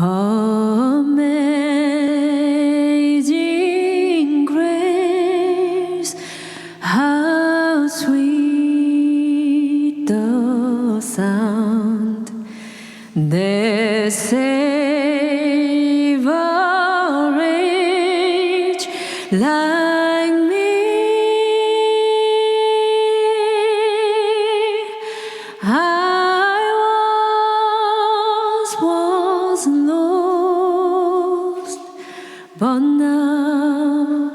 Amazing grace, how sweet the sound that saved a wretch like me. I was lost, but now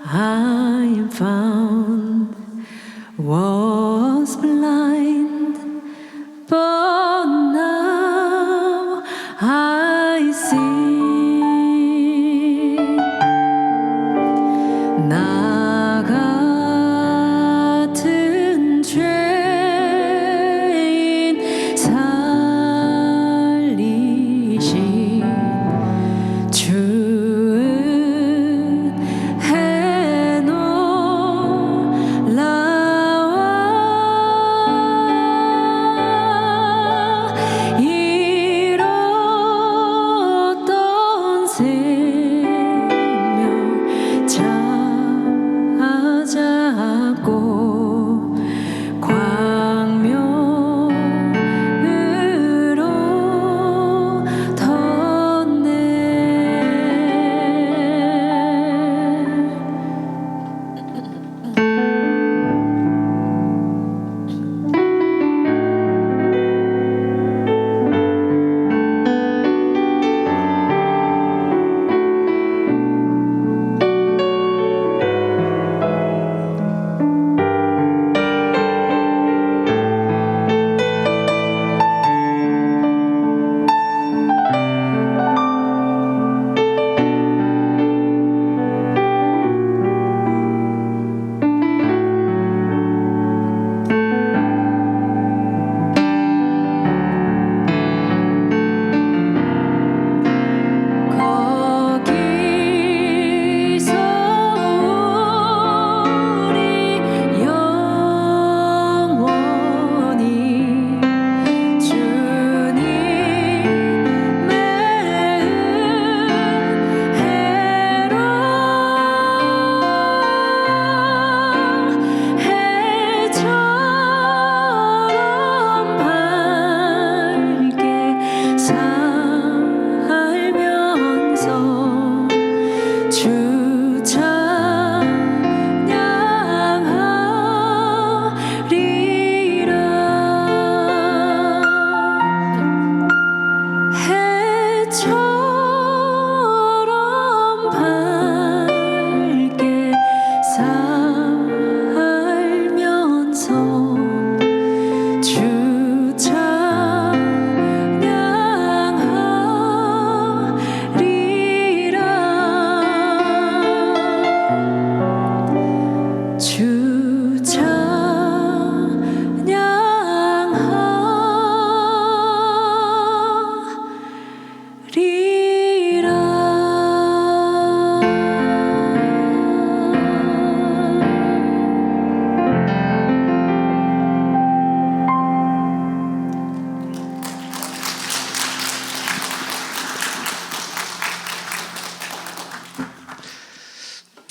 I am found. Was blind, but now I see. 나 같은 죄인 살리신 주은 해놀라와 잃었던 생명 찾았고 광명으로 덧내. 거기서 우리 영원히 주님의 은혜로 해처럼 밝게 살면서 주 찬양하리라. 해처럼 밝게 살면서 주 찬양하리라. 주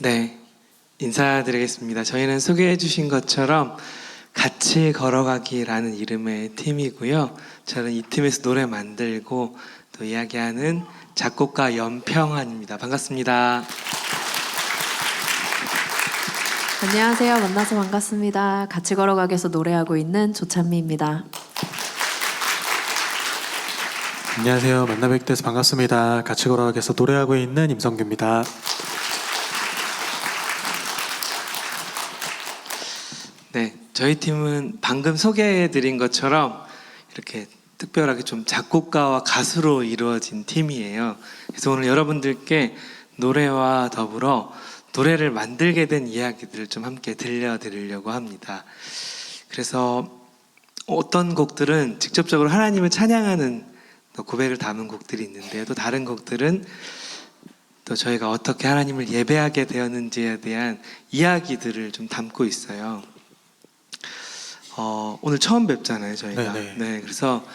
네, 인사드리겠습니다. 저희는 소개해 주신 것처럼 같이 걸어가기라는 이름의 팀이고요. 저는 이 팀에서 노래 만들고 또 이야기하는 작곡가 연평환입니다. 반갑습니다. 안녕하세요. 만나서 반갑습니다. 같이 걸어가기에서 노래하고 있는 조찬미입니다. 안녕하세요. 만나 뵙게 돼서 반갑습니다. 같이 걸어가기에서 노래하고 있는 임성규입니다. 네, 저희 팀은 방금 소개해드린 것처럼 이렇게 특별하게 좀 작곡가와 가수로 이루어진 팀이에요. 그래서 오늘 여러분들께 노래와 더불어 노래를 만들게 된 이야기들을 좀 함께 들려드리려고 합니다. 그래서 어떤 곡들은 직접적으로 하나님을 찬양하는 고백을 담은 곡들이 있는데요. 또 다른 곡들은 또 저희가 어떻게 하나님을 예배하게 되었는지에 대한 이야기들을 좀 담고 있어요. 오늘 처음 뵙잖아요, 저희가. 네네. 네, 그래서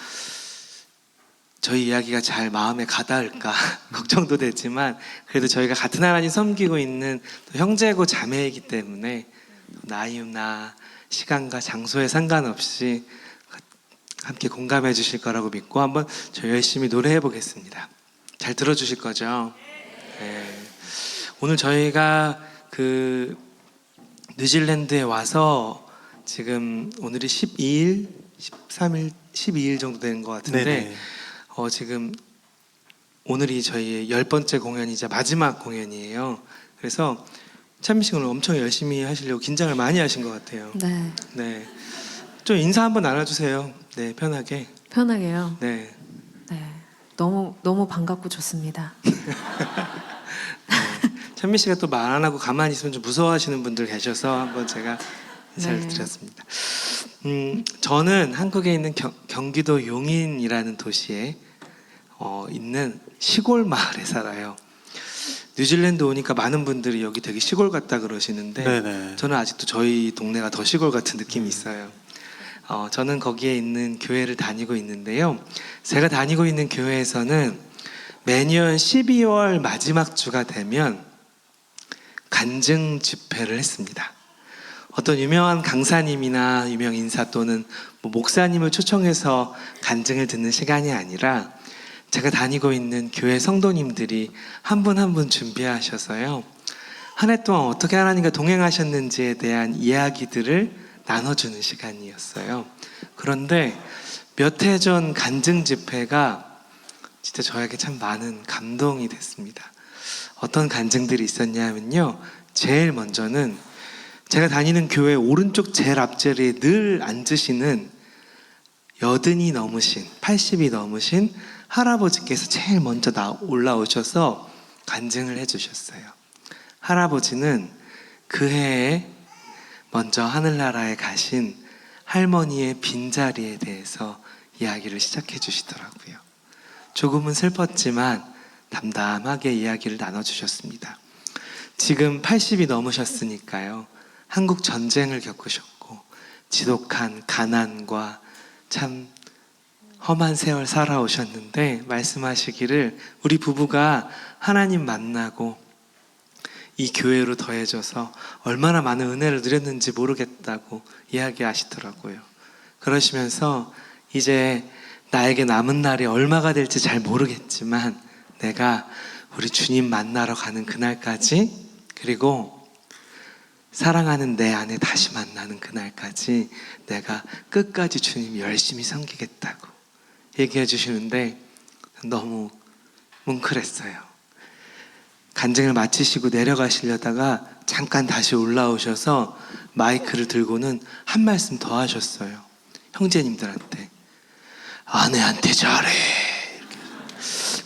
저희 이야기가 잘 마음에 가닿을까 걱정도 되지만 그래도 저희가 같은 하나님 섬기고 있는 또 형제고 자매이기 때문에 나이나 시간과 장소에 상관없이 함께 공감해 주실 거라고 믿고 한번 저 열심히 노래해 보겠습니다. 잘 들어주실 거죠? 네. 오늘 저희가 그 뉴질랜드에 와서 지금 오늘이 12일, 13일, 12일 정도 되는 것 같은데 네네. 지금 오늘이 저희의 10번째 공연이자 마지막 공연이에요. 그래서 찬미 씨 오늘 엄청 열심히 하시려고 긴장을 많이 하신 것 같아요. 네, 네, 좀 인사 한번 나눠주세요. 네, 편하게. 편하게요. 네, 네, 너무 반갑고 좋습니다. 찬미 씨가 또 말 안 하고 가만히 있으면 좀 무서워하시는 분들 계셔서 한번 제가 인사를 네. 드렸습니다. 저는 한국에 있는 경기도 용인이라는 도시에 있는 시골 마을에 살아요. 뉴질랜드 오니까 많은 분들이 여기 되게 시골 같다 그러시는데 네네. 저는 아직도 저희 동네가 더 시골 같은 느낌이 있어요. 저는 거기에 있는 교회를 다니고 있는데요. 제가 다니고 있는 교회에서는 매년 12월 마지막 주가 되면 간증 집회를 했습니다. 어떤 유명한 강사님이나 유명 인사 또는 목사님을 초청해서 간증을 듣는 시간이 아니라 제가 다니고 있는 교회 성도님들이 한 분 한 분 준비하셔서요. 한 해 동안 어떻게 하나님과 동행하셨는지에 대한 이야기들을 나눠주는 시간이었어요. 그런데 몇 해 전 간증 집회가 진짜 저에게 참 많은 감동이 됐습니다. 어떤 간증들이 있었냐면요. 제일 먼저는 제가 다니는 교회 오른쪽 제일 앞자리에 늘 앉으시는 80이 넘으신 80이 넘으신 할아버지께서 제일 먼저 올라오셔서 간증을 해주셨어요. 할아버지는 그 해에 먼저 하늘나라에 가신 할머니의 빈자리에 대해서 이야기를 시작해 주시더라고요. 조금은 슬펐지만 담담하게 이야기를 나눠주셨습니다. 지금 80이 넘으셨으니까요. 한국 전쟁을 겪으셨고 지독한 가난과 참 험한 세월 살아오셨는데 말씀하시기를 우리 부부가 하나님 만나고 이 교회로 더해져서 얼마나 많은 은혜를 누렸는지 모르겠다고 이야기하시더라고요. 그러시면서 이제 나에게 남은 날이 얼마가 될지 잘 모르겠지만 내가 우리 주님 만나러 가는 그날까지 그리고 사랑하는 내 안에 다시 만나는 그날까지 내가 끝까지 주님 열심히 섬기겠다고 얘기해 주시는데 너무 뭉클했어요. 간증을 마치시고 내려가시려다가 잠깐 다시 올라오셔서 마이크를 들고는 한 말씀 더 하셨어요. 형제님들한테 아내한테 잘해.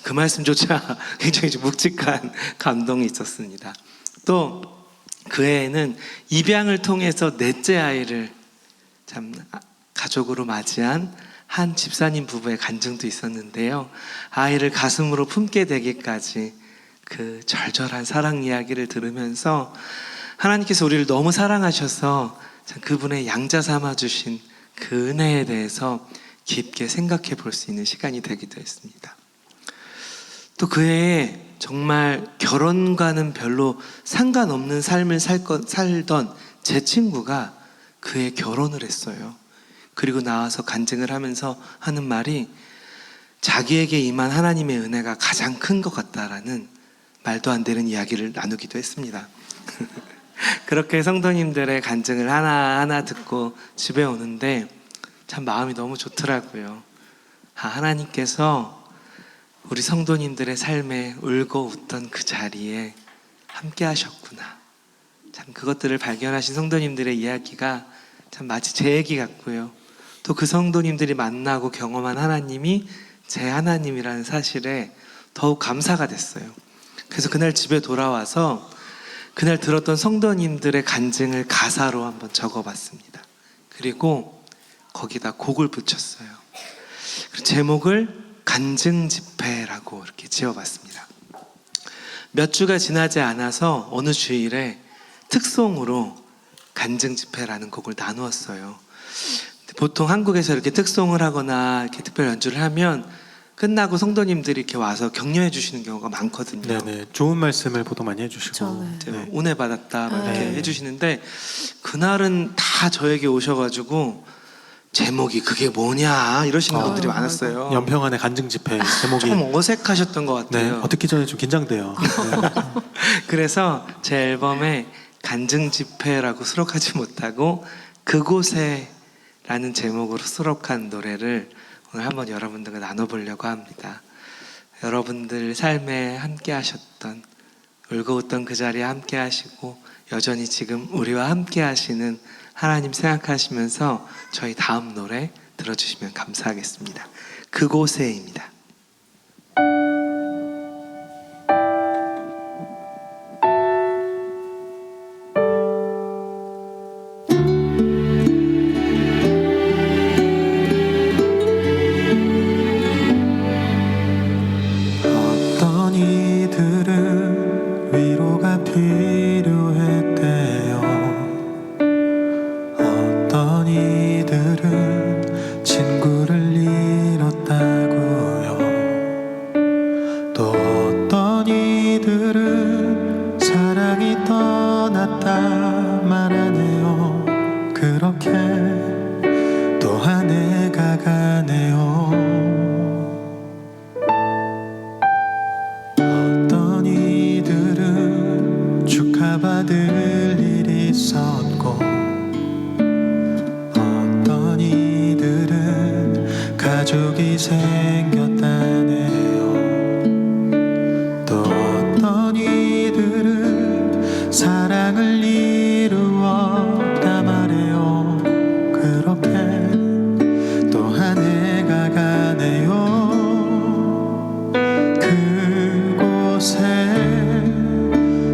그 말씀조차 굉장히 좀 묵직한 감동이 있었습니다. 또 그 해에는 입양을 통해서 넷째 아이를 참 가족으로 맞이한 한 집사님 부부의 간증도 있었는데요. 아이를 가슴으로 품게 되기까지 그 절절한 사랑 이야기를 들으면서 하나님께서 우리를 너무 사랑하셔서 그분의 양자 삼아주신 그 은혜에 대해서 깊게 생각해 볼 수 있는 시간이 되기도 했습니다. 또 그 해에 정말 결혼과는 별로 상관없는 삶을 살던 제 친구가 그해 결혼을 했어요. 그리고 나와서 간증을 하면서 하는 말이 자기에게 임한 하나님의 은혜가 가장 큰 것 같다라는 말도 안 되는 이야기를 나누기도 했습니다. 그렇게 성도님들의 간증을 하나하나 듣고 집에 오는데 참 마음이 너무 좋더라고요. 하나님께서 우리 성도님들의 삶에 울고 웃던 그 자리에 함께 하셨구나. 참 그것들을 발견하신 성도님들의 이야기가 참 마치 제 얘기 같고요. 또 그 성도님들이 만나고 경험한 하나님이 제 하나님이라는 사실에 더욱 감사가 됐어요. 그래서 그날 집에 돌아와서 그날 들었던 성도님들의 간증을 가사로 한번 적어봤습니다. 그리고 거기다 곡을 붙였어요. 제목을 간증 집회라고 이렇게 지어봤습니다. 몇 주가 지나지 않아서 어느 주일에 특송으로 간증 집회라는 곡을 나누었어요. 보통 한국에서 이렇게 특송을 하거나 이렇게 특별 연주를 하면 끝나고 성도님들이 이렇게 와서 격려해 주시는 경우가 많거든요. 네네. 좋은 말씀을 보도 많이 해주시고. 그쵸, 네. 이제 네. 은혜 받았다 막 이렇게 네. 해주시는데 그날은 다 저에게 오셔가지고 제목이 그게 뭐냐 이러시는 어. 분들이 많았어요. 연평안의 간증 집회 제목이. 좀 어색하셨던 것 네. 같아요. 듣기 전에 좀 긴장돼요. 네. 그래서 제 앨범에 간증 집회라고 수록하지 못하고 그곳에라는 제목으로 수록한 노래를 오늘 한번 여러분들과 나눠보려고 합니다. 여러분들 삶에 함께 하셨던, 울고 웃던 그 자리에 함께 하시고 여전히 지금 우리와 함께 하시는 하나님 생각하시면서 저희 다음 노래 들어주시면 감사하겠습니다. 그곳에입니다. 어떤 이들은 위로가 필요했대요. 어떤 이들은 친구를 잃었다고요. 또 어떤 이들은 사랑이 떠났다 말하네요. 그렇게 또 한 해가 가네요. 어떤 이들은 축하받을 일이 있었고 어떤 이들은 가족이 생겼다네요. 또 어떤 이들은 사랑을 이루었다 말해요. 그렇게 또 한 해가 가네요. 그곳에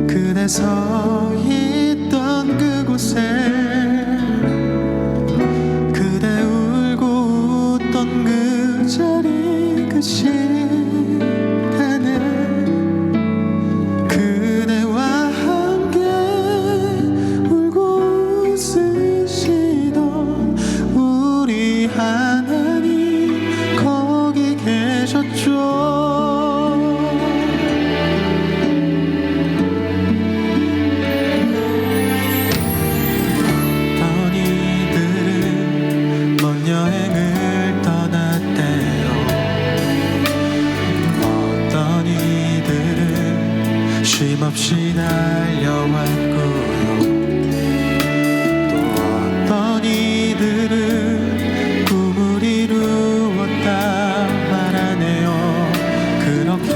그대 서 있던 그곳에 그대 울고 웃던 그 자리 그 시간에 그대와 함께 울고 웃으시던 우리 하나님 거기 계셨죠. 어떤 이들은 먼 여행을 떠났대요. 어떤 이들은 쉼없이 달려왔고요. 또 어떤 이들은 꿈을 이루었다 말하네요. 그렇게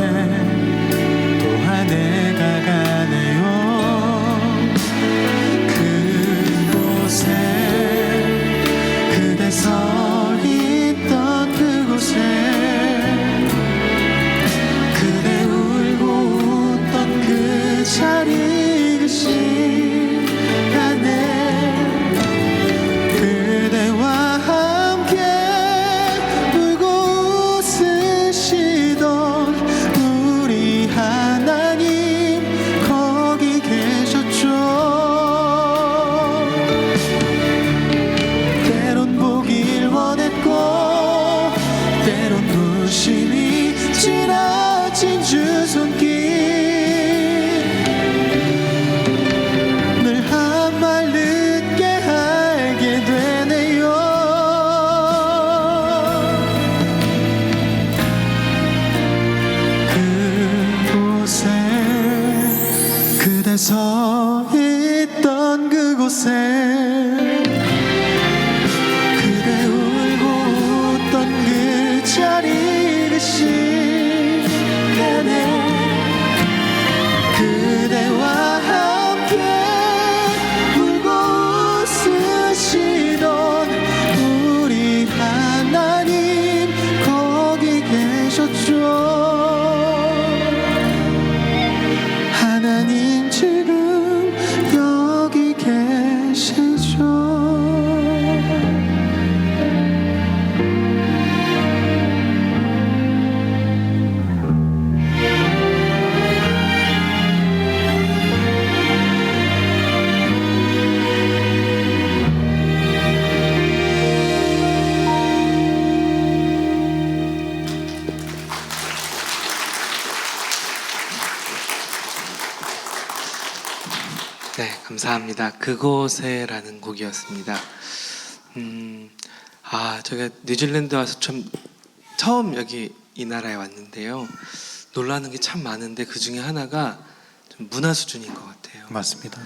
또 한 해가 가네요. 그곳에 그대 서 있던 그곳에 그대 울고 웃던 그 자리 그 시간에 그대와 함께 울고 웃으시던 우리 하나님 거기 계셨죠. 때론 보길 원했고 때론 무심히 지나친 주 손길 늘 한 말 늦게 알게 되네요. 그곳에 그대 서 있던 그곳에 그대 울고 웃던 그 자리 그 시간에 그대와 함께 울고 웃으시던 우리 하나님 거기 계셨죠. 하나님 지금 여기 계시 네, 감사합니다. 그곳에라는 곡이었습니다. 제가 뉴질랜드 와서 처음 여기 이 나라에 왔는데요. 놀라는 게 참 많은데 그 중에 하나가 좀 문화 수준인 것 같아요. 맞습니다.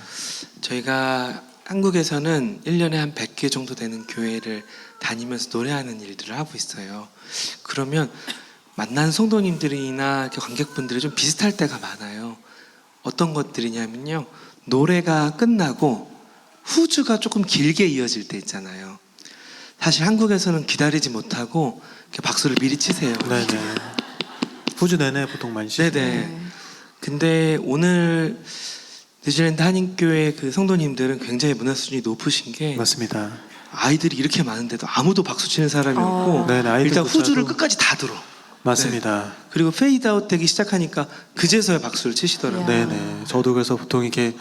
저희가 한국에서는 1년에 한 100개 정도 되는 교회를 다니면서 노래하는 일들을 하고 있어요. 그러면 만난 성도님들이나 이렇게 관객분들이 좀 비슷할 때가 많아요. 어떤 것들이냐면요. 노래가 끝나고 후주가 조금 길게 이어질 때 있잖아요. 사실 한국에서는 기다리지 못하고 이렇게 박수를 미리 치세요. 네네. 후주 내내 보통 많이 쉬죠. 네네. 근데 오늘 뉴질랜드 한인교회 그 성도님들은 굉장히 문화 수준이 높으신 게 맞습니다. 아이들이 이렇게 많은데도 아무도 박수 치는 사람이 없고 네네, 아이들조차도- 일단 후주를 끝까지 다 들어. 맞습니다. 그리고 페이드아웃 되기 시작하니까 그제서야 박수를 치시더라고요. 네네. 저도 그래서 보통 이렇게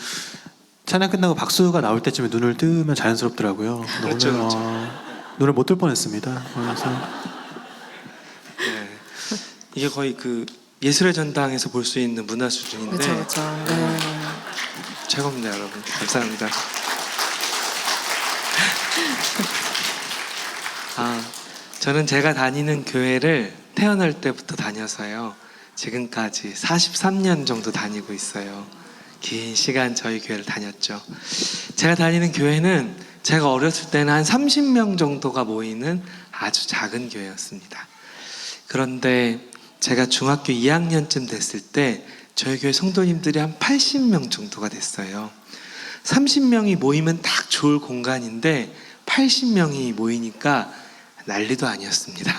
찬양 끝나고 박수가 나올 때쯤에 눈을 뜨면 자연스럽더라고요. 근데 그렇죠, 오늘, 그렇죠. 눈을 못 뜰 뻔했습니다. 그래서 네. 이게 거의 그 예술의 전당에서 볼 수 있는 문화 수준인데 그렇죠, 그렇죠. 네. 최고입니다, 여러분. 감사합니다. 저는 제가 다니는 교회를 태어날 때부터 다녀서요. 지금까지 43년 정도 다니고 있어요. 긴 시간 저희 교회를 다녔죠. 제가 다니는 교회는 제가 어렸을 때는 한 30명 정도가 모이는 아주 작은 교회였습니다. 그런데 제가 중학교 2학년쯤 됐을 때 저희 교회 성도님들이 한 80명 정도가 됐어요. 30명이 모이면 딱 좋을 공간인데 80명이 모이니까 난리도 아니었습니다.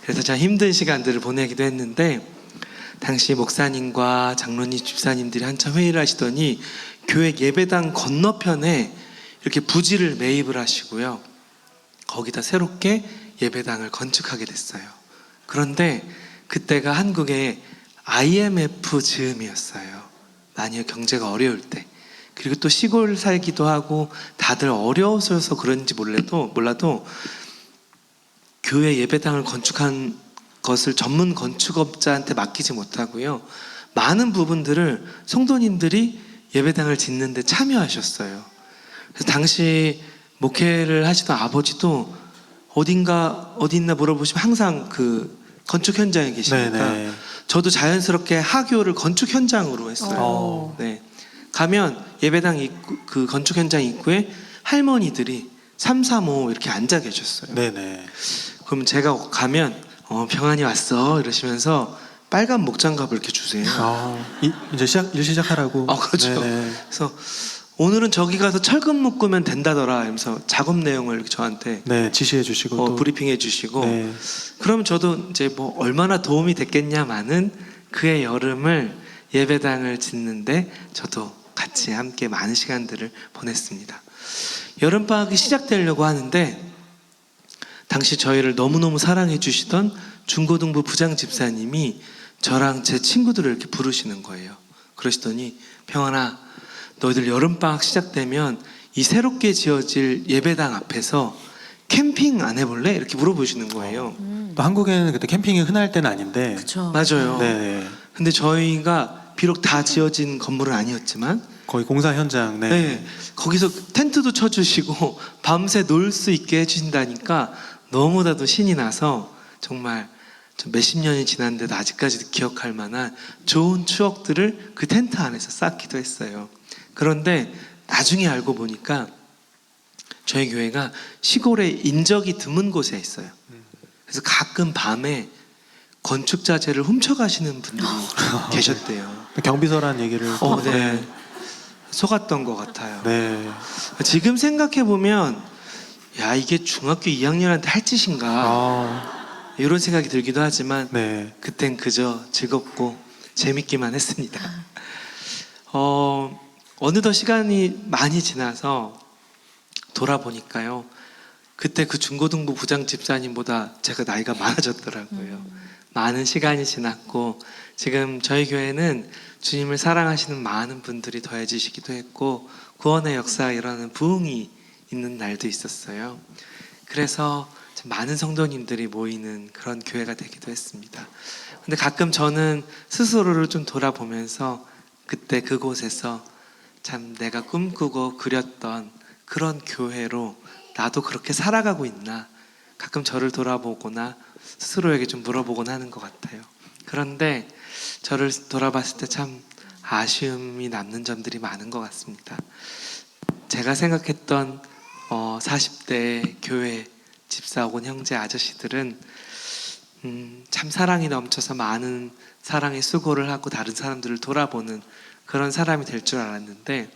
그래서 참 힘든 시간들을 보내기도 했는데 당시 목사님과 장로님, 집사님들이 한참 회의를 하시더니 교회 예배당 건너편에 이렇게 부지를 매입을 하시고요. 거기다 새롭게 예배당을 건축하게 됐어요. 그런데 그때가 한국의 IMF 즈음이었어요. 많이 경제가 어려울 때. 그리고 또 시골 살기도 하고 다들 어려워서 그런지 몰라도 교회 예배당을 건축한 것을 전문 건축업자한테 맡기지 못하고요. 많은 부분들을 성도님들이 예배당을 짓는 데 참여하셨어요. 그래서 당시 목회를 하시던 아버지도 어디 있나 물어보시면 항상 그 건축 현장에 계시니까 네네. 저도 자연스럽게 하교를 건축 현장으로 했어요. 어. 네. 가면 예배당 입구, 그 건축 현장 입구에 할머니들이 3, 4, 5 이렇게 앉아 계셨어요. 네네. 그럼 제가 가면 병환이 왔어 이러시면서 빨간 목장갑을 이렇게 주세요. 이제 일 시작하라고. 그렇죠. 네네. 그래서 오늘은 저기 가서 철근 묶으면 된다더라 이러면서 작업 내용을 저한테 네, 지시해 주시고 또. 브리핑해 주시고 네. 그럼 저도 이제 뭐 얼마나 도움이 됐겠냐마는 그의 여름을 예배당을 짓는데 저도 같이 함께 많은 시간들을 보냈습니다. 여름방학이 시작되려고 하는데 당시 저희를 너무너무 사랑해 주시던 중고등부 부장 집사님이 저랑 제 친구들을 이렇게 부르시는 거예요. 그러시더니 평환아, 너희들 여름방학 시작되면 이 새롭게 지어질 예배당 앞에서 캠핑 안 해볼래? 이렇게 물어보시는 거예요. 또 한국에는 그때 캠핑이 흔할 때는 아닌데. 그렇죠. 맞아요. 네. 근데 저희가 비록 다 지어진 건물은 아니었지만 거의 공사 현장. 네. 네, 거기서 텐트도 쳐주시고 밤새 놀 수 있게 해주신다니까 너무나도 신이 나서 정말 좀 몇십 년이 지났는데도 아직까지도 기억할 만한 좋은 추억들을 그 텐트 안에서 쌓기도 했어요. 그런데 나중에 알고 보니까 저희 교회가 시골에 인적이 드문 곳에 있어요. 그래서 가끔 밤에 건축 자재를 훔쳐가시는 분들이 계셨대요. 경비서란 얘기를. 네. 속았던 것 같아요. 네. 지금 생각해 보면 야 이게 중학교 2학년한테 할 짓인가 이런 생각이 들기도 하지만 네. 그땐 그저 즐겁고 재밌기만 했습니다. 어느덧 시간이 많이 지나서 돌아보니까요. 그때 그 중고등부 부장 집사님보다 제가 나이가 많아졌더라고요. 많은 시간이 지났고 지금 저희 교회는 주님을 사랑하시는 많은 분들이 더해지시기도 했고 구원의 역사가 일어나는 부흥이 있는 날도 있었어요. 그래서 많은 성도님들이 모이는 그런 교회가 되기도 했습니다. 근데 가끔 저는 스스로를 좀 돌아보면서 그때 그곳에서 참 내가 꿈꾸고 그렸던 그런 교회로 나도 그렇게 살아가고 있나 가끔 저를 돌아보거나 스스로에게 좀 물어보곤 하는 것 같아요. 그런데 저를 돌아봤을 때 참 아쉬움이 남는 점들이 많은 것 같습니다. 제가 생각했던 40대 교회 집사 혹은 형제 아저씨들은 참 사랑이 넘쳐서 많은 사랑의 수고를 하고 다른 사람들을 돌아보는 그런 사람이 될 줄 알았는데,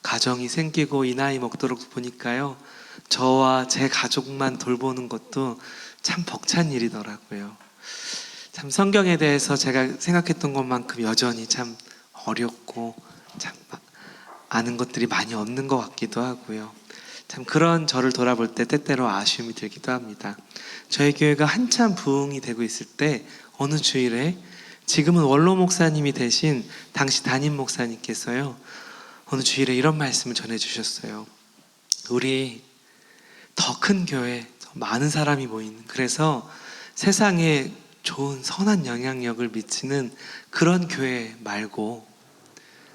가정이 생기고 이 나이 먹도록 보니까요, 저와 제 가족만 돌보는 것도 참 벅찬 일이더라고요. 참 성경에 대해서 제가 생각했던 것만큼 여전히 참 어렵고 참 아는 것들이 많이 없는 것 같기도 하고요. 참 그런 저를 돌아볼 때 때때로 아쉬움이 들기도 합니다. 저희 교회가 한참 부흥이 되고 있을 때 어느 주일에 지금은 원로 목사님이 되신 당시 담임 목사님께서요, 어느 주일에 이런 말씀을 전해주셨어요. 우리 더 큰 교회, 더 많은 사람이 모이는, 그래서 세상에 좋은 선한 영향력을 미치는 그런 교회 말고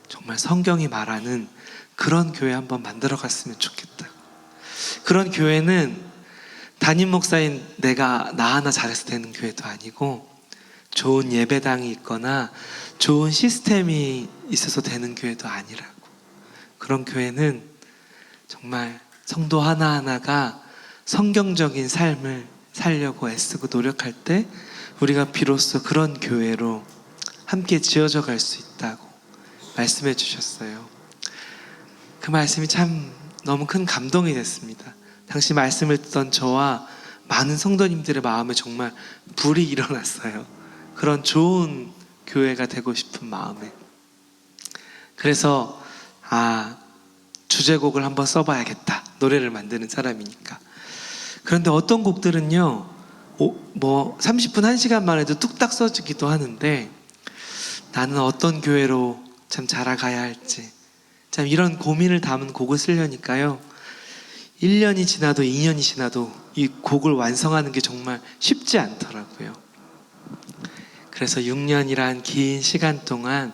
정말 성경이 말하는 그런 교회 한번 만들어 갔으면 좋겠다. 그런 교회는 담임 목사인 나 하나 잘해서 되는 교회도 아니고, 좋은 예배당이 있거나 좋은 시스템이 있어서 되는 교회도 아니라고. 그런 교회는 정말 성도 하나하나가 성경적인 삶을 살려고 애쓰고 노력할 때 우리가 비로소 그런 교회로 함께 지어져 갈 수 있다고 말씀해 주셨어요. 그 말씀이 참 너무 큰 감동이 됐습니다. 당시 말씀을 듣던 저와 많은 성도님들의 마음에 정말 불이 일어났어요. 그런 좋은 교회가 되고 싶은 마음에. 그래서 주제곡을 한번 써봐야겠다, 노래를 만드는 사람이니까. 그런데 어떤 곡들은요 30분 1시간 만에도 뚝딱 써지기도 하는데, 나는 어떤 교회로 참 자라가야 할지 참 이런 고민을 담은 곡을 쓰려니까요, 1년이 지나도 2년이 지나도 이 곡을 완성하는 게 정말 쉽지 않더라고요. 그래서 6년이란 긴 시간 동안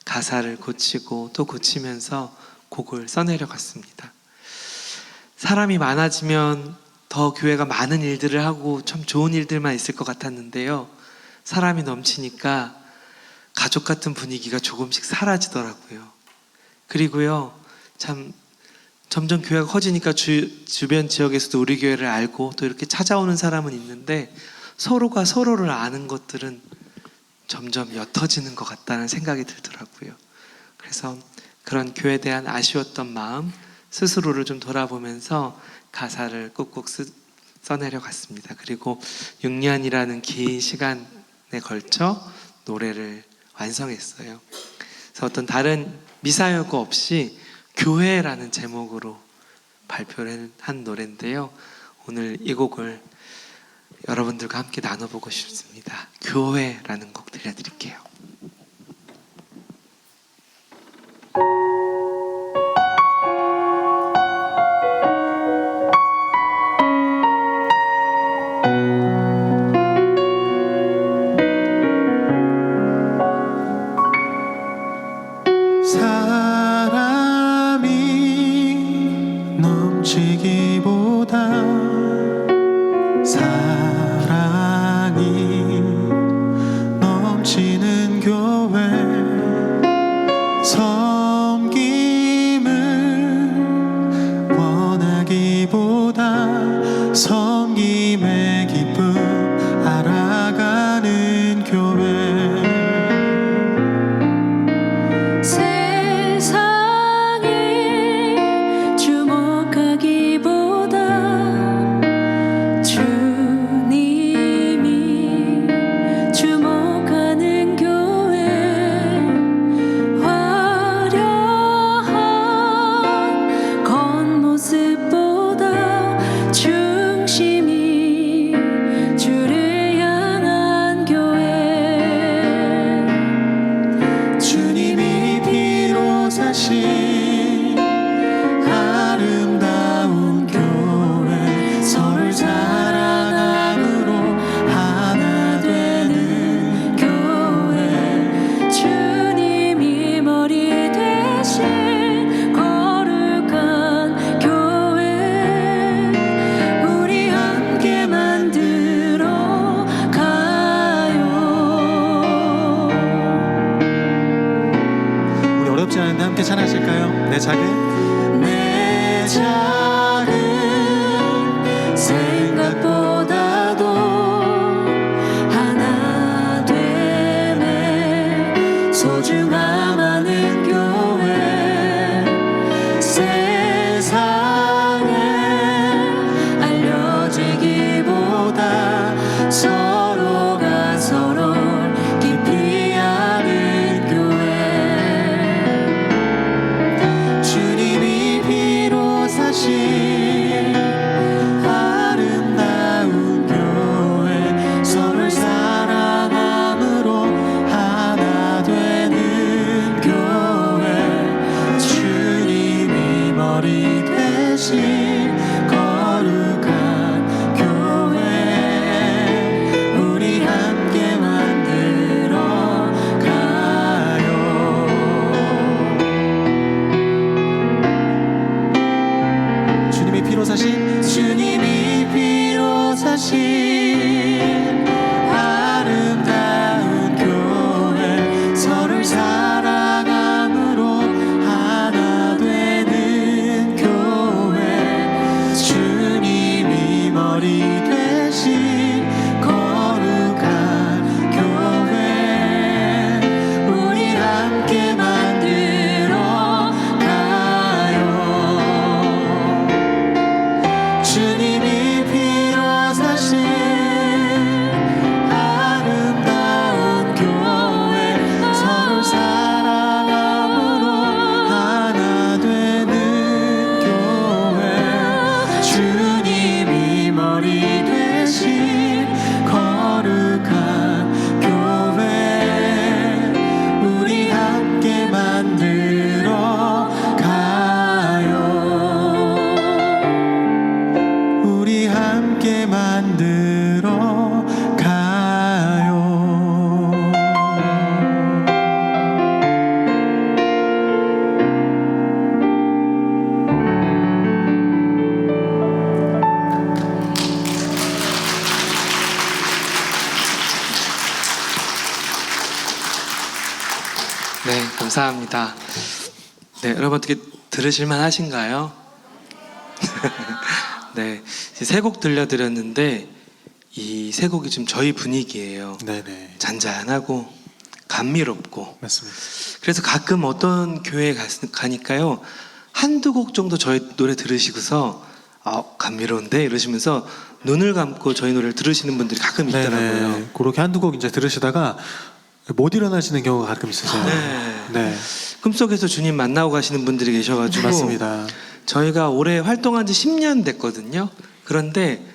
가사를 고치고 또 고치면서 곡을 써내려 갔습니다. 사람이 많아지면 더 교회가 많은 일들을 하고 참 좋은 일들만 있을 것 같았는데요, 사람이 넘치니까 가족 같은 분위기가 조금씩 사라지더라고요. 그리고요, 참 점점 교회가 커지니까 주변 지역에서도 우리 교회를 알고 또 이렇게 찾아오는 사람은 있는데, 서로가 서로를 아는 것들은 점점 옅어지는 것 같다는 생각이 들더라고요. 그래서 그런 교회에 대한 아쉬웠던 마음, 스스로를 좀 돌아보면서 가사를 꾹꾹 써내려 갔습니다. 그리고 6년이라는 긴 시간에 걸쳐 노래를 완성했어요. 그래서 어떤 다른 미사여구 없이 교회라는 제목으로 발표를 한 노래인데요, 오늘 이 곡을 여러분들과 함께 나눠보고 싶습니다. 교회라는 곡 들려드릴게요. 사람이 넘치기보다 사랑이 넘치는 교회, 섬김을 원하기보다 섬김의 기쁨 알아가는 교회. 세상에 주목하기보다 주님이 주목하는 교회, 화려한 겉모습보다 중심이 주를 향한 교회. 주님이 피로 사신 아름다운 교회, 서로를 사랑함으로 하나 되는 교회, 주님이 머리 되신 함께 찬양하실까요? 내 작은 생각보다도 하나 되네. 소중함 아는 교회 세상에 알려지기보다 서로가 서로를 깊이 아는 교회. 주님이 피로 사신 아름다운 교회 서로를 사랑함으로 하나 되는 교회. 주님이 머리 대신 거룩한 교회 우리 함께 만들어 가요. 주님이 피로 사신 아름다운 교회 서로를 사랑함으로 하나 되는 교회. 주님이 머리 대신 거룩한 교회 우리 함께 만들어 가요. 주님이 피로 사신 아름다운 교회 서로 사랑함으로 하나 되는 교회. 주님이 머리 대신 거룩한 교회 우리 함께 만들어 가요. 우리 함께 만들어 가요. 네, 감사합니다. 네, 여러분 어떻게 들으실만 하신가요? 네, 세 곡 들려드렸는데 이 세 곡이 지금 저희 분위기예요. 네네, 잔잔하고 감미롭고. 맞습니다. 그래서 가끔 어떤 교회에 가니까요, 한두 곡 정도 저희 노래 들으시고서 감미로운데 이러시면서 눈을 감고 저희 노래를 들으시는 분들이 가끔 있더라고요. 네네, 그렇게 한두 곡 이제 들으시다가 못 일어나시는 경우가 가끔 있으세요. 네. 네, 꿈속에서 주님 만나고 가시는 분들이 계셔가지고 맞습니다. 저희가 올해 활동한 지 10년 됐거든요. 그런데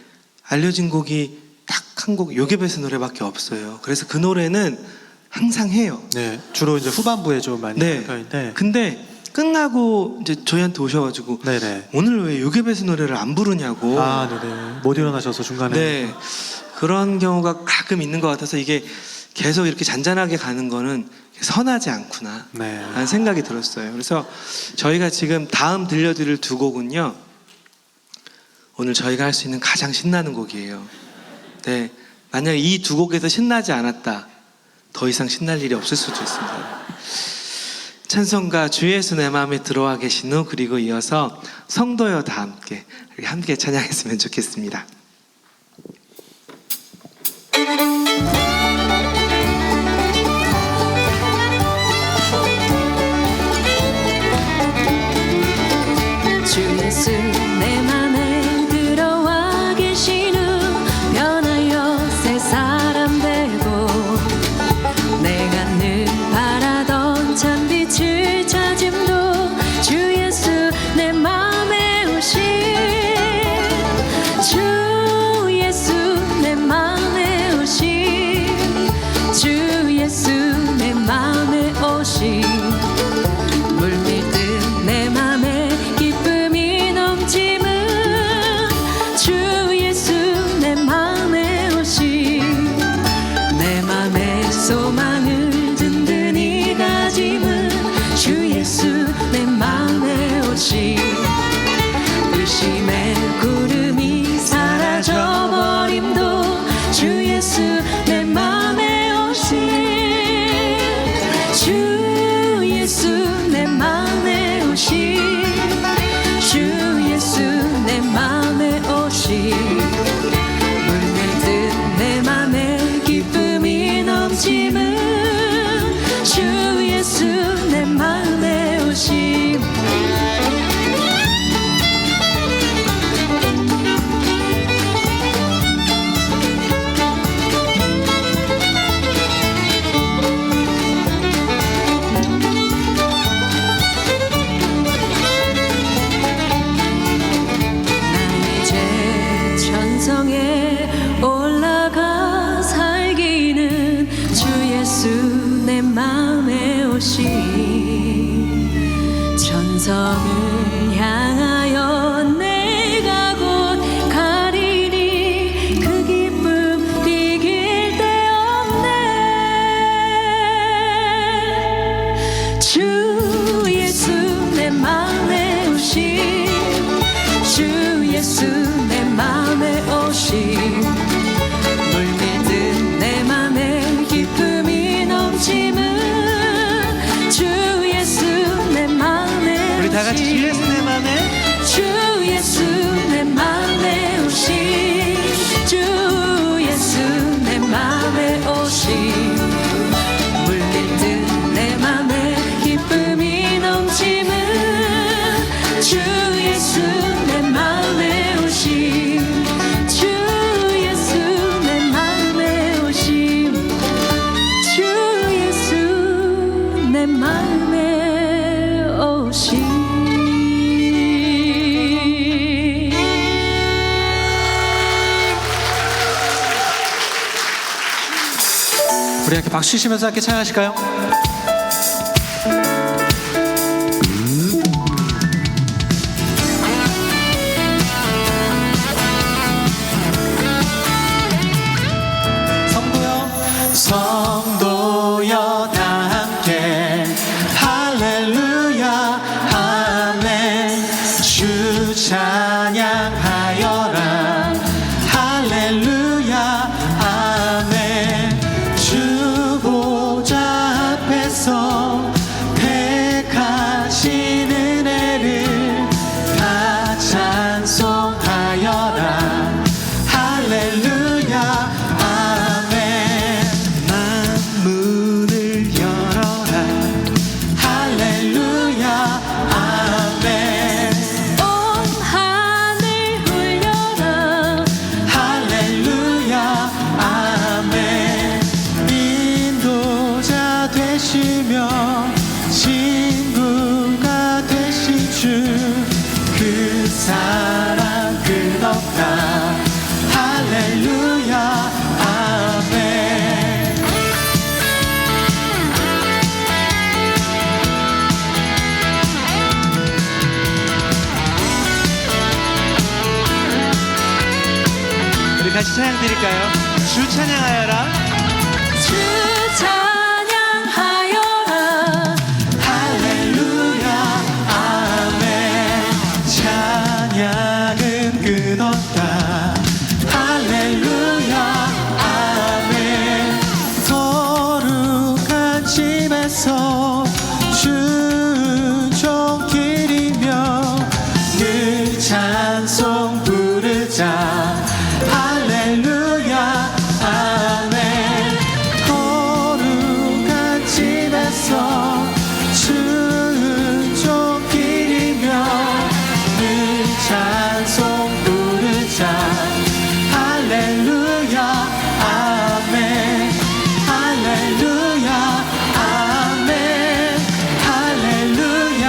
알려진 곡이 딱 한 곡 요괴베스 노래밖에 없어요. 그래서 그 노래는 항상 해요. 네, 주로 이제 후반부에 좀 많이 네. 할까인데. 근데 끝나고 이제 저희한테 오셔가지고 네네. 오늘 왜 요괴베스 노래를 안 부르냐고. 아, 네네. 못 일어나셔서 중간에. 네, 그런 경우가 가끔 있는 것 같아서 이게 계속 이렇게 잔잔하게 가는 거는 선하지 않구나 네. 라는 생각이 들었어요. 그래서 저희가 지금 다음 들려드릴 두 곡은요, 오늘 저희가 할 수 있는 가장 신나는 곡이에요. 네, 만약에 이 두 곡에서 신나지 않았다, 더 이상 신날 일이 없을 수도 있습니다. 찬송가 주 예수 내 마음에 들어와 계신 후, 그리고 이어서 성도여 다 함께 찬양했으면 좋겠습니다. 주 예수 내 맘에 들어와 계신 후 변하여 새 사람 되고 내가 늘 바라던 참 빛을 찾음도 주 예수 내 맘에 오신 주 예수 내 맘에 오신 주 예수 내 맘에 오신 물밀듯 내 맘에 기쁨이 넘치는 주 예수 내 맘에 오신 내 맘에 소망을 든든히 가짐은 주 예수 내 맘에 오신 의심의 구름이 사라져버림도 주 예수 내 맘에 오신 주 오신 천성을 향하여 내가 곧 가리니 그 기쁨 이길 데 없네. 주 예수 내 맘에 오신 주 예수 내 맘에 오신 물밀듯 내 맘에 기쁨이 넘치는 주 예수 내 맘에 우리 다 같이 주 예수 내 맘에 주 예수 내 맘에 오신 주 예수 내 맘에 오신 물밀듯 내 맘에 기쁨이 넘치는 주 예수 내 맘에 오신 주 예수 내 맘에 오신 주 예수 내 맘에 오신 우리 함께 박수 치시면서 함께 찬양하실까요? 성도여 다 함께 할렐루야 아멘 주 찬양하여라 할렐루야 아멘 주 보좌 앞에서 택하신 은혜를 다 찬송하여라 할렐루야 문을 열어라 할렐루야 아멘 온 하늘 울려라 할렐루야 아멘 인도자 되시며 친구가 되신 주 그 사랑 끝없다 할렐루야 아멘 우리 같이 찬양 드릴까요? 주 찬양하여라 주 찬양하여라 할렐루야 아멘 찬양은 끝없다 할렐루야 아멘 거룩한 집에서 순종길이며 늘 찬송 부르자 할렐루야 아멘 거룩한 집에서 순종길이며 늘 찬송 부르자 할렐루야 아멘 할렐루야 아멘 할렐루야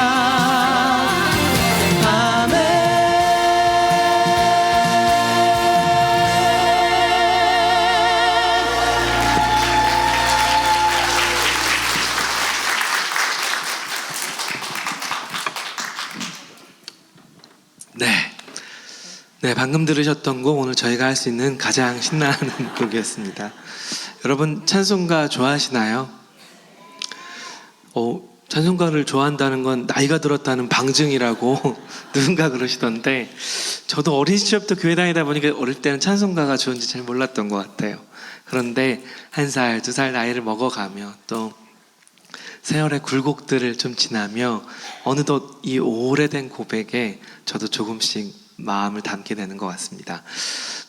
네, 방금 들으셨던 곡 오늘 저희가 할 수 있는 가장 신나는 곡이었습니다. 여러분 찬송가 좋아하시나요? 찬송가를 좋아한다는 건 나이가 들었다는 방증이라고 누군가 그러시던데 저도 어린 시절부터 교회 다니다 보니까 어릴 때는 찬송가가 좋은지 잘 몰랐던 것 같아요. 그런데 1살, 2살 나이를 먹어가며 또 세월의 굴곡들을 좀 지나며 어느덧 이 오래된 고백에 저도 조금씩 마음을 담게 되는 것 같습니다.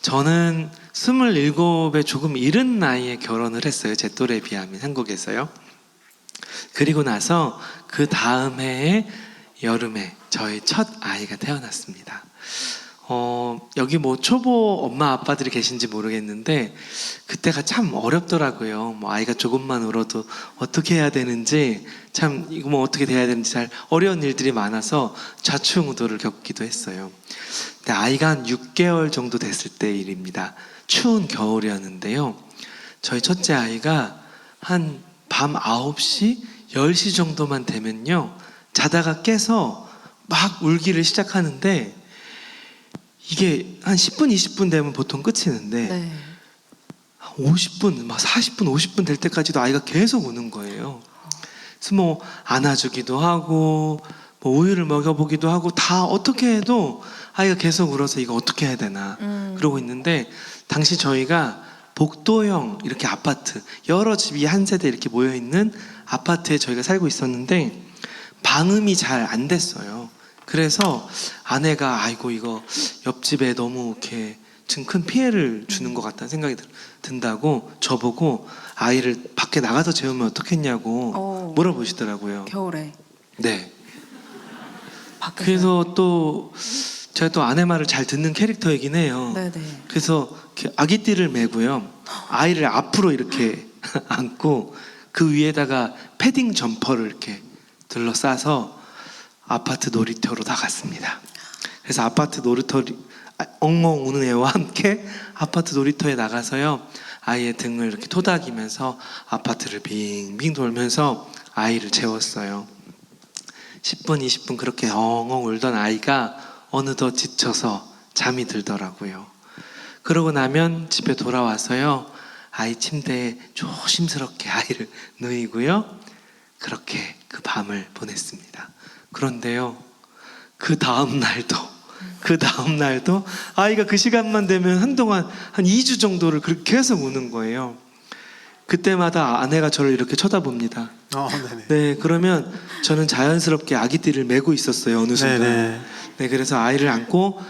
저는 27에 조금 이른 나이에 결혼을 했어요. 제 또래에 비하면 한국에서요. 그리고 나서 그 다음 해에 여름에 저희 첫 아이가 태어났습니다. 여기 뭐 초보 엄마 아빠들이 계신지 모르겠는데 그때가 참 어렵더라고요. 뭐 아이가 조금만 울어도 어떻게 해야 되는지 참 이거 뭐 어떻게 돼야 되는지 잘 어려운 일들이 많아서 좌충우돌을 겪기도 했어요. 근데 아이가 한 6개월 정도 됐을 때 일입니다. 추운 겨울이었는데요. 저희 첫째 아이가 한 밤 9시, 10시 정도만 되면요, 자다가 깨서 막 울기를 시작하는데, 이게 한 10분, 20분 되면 보통 끝이는데 네. 50분, 막 40분, 50분 될 때까지도 아이가 계속 우는 거예요. 그래서 뭐 안아주기도 하고 뭐 우유를 먹여보기도 하고 다 어떻게 해도 아이가 계속 울어서 이거 어떻게 해야 되나 그러고 있는데, 당시 저희가 복도형 이렇게 아파트, 여러 집이 한 세대 이렇게 모여있는 아파트에 저희가 살고 있었는데 방음이 잘 안 됐어요. 그래서 아내가 아이고 이거 옆집에 너무 이렇게 지금 큰 피해를 주는 것 같다는 생각이 든다고 저보고 아이를 밖에 나가서 재우면 어떻겠냐고 물어보시더라고요. 겨울에 네. 밖에서. 그래서 또 제가 또 아내 말을 잘 듣는 캐릭터이긴 해요. 네네. 그래서 이렇게 아기띠를 메고요, 아이를 앞으로 이렇게 안고 그 위에다가 패딩 점퍼를 이렇게 둘러싸서 아파트 놀이터로 나갔습니다. 그래서 아파트 놀이터 엉엉 우는 애와 함께 아파트 놀이터에 나가서요, 아이의 등을 이렇게 토닥이면서 아파트를 빙빙 돌면서 아이를 재웠어요. 10분, 20분 그렇게 엉엉 울던 아이가 어느덧 지쳐서 잠이 들더라고요. 그러고 나면 집에 돌아와서요, 아이 침대에 조심스럽게 아이를 누이고요, 그렇게 그 밤을 보냈습니다. 그런데요, 그 다음 날도 아이가 그 시간만 되면 한동안 한 2주 정도를 그렇게 계속 우는 거예요. 그때마다 아내가 저를 이렇게 쳐다봅니다. 네네. 네, 그러면 저는 자연스럽게 아기띠를 메고 있었어요, 어느 순간. 네네. 네, 그래서 아이를 안고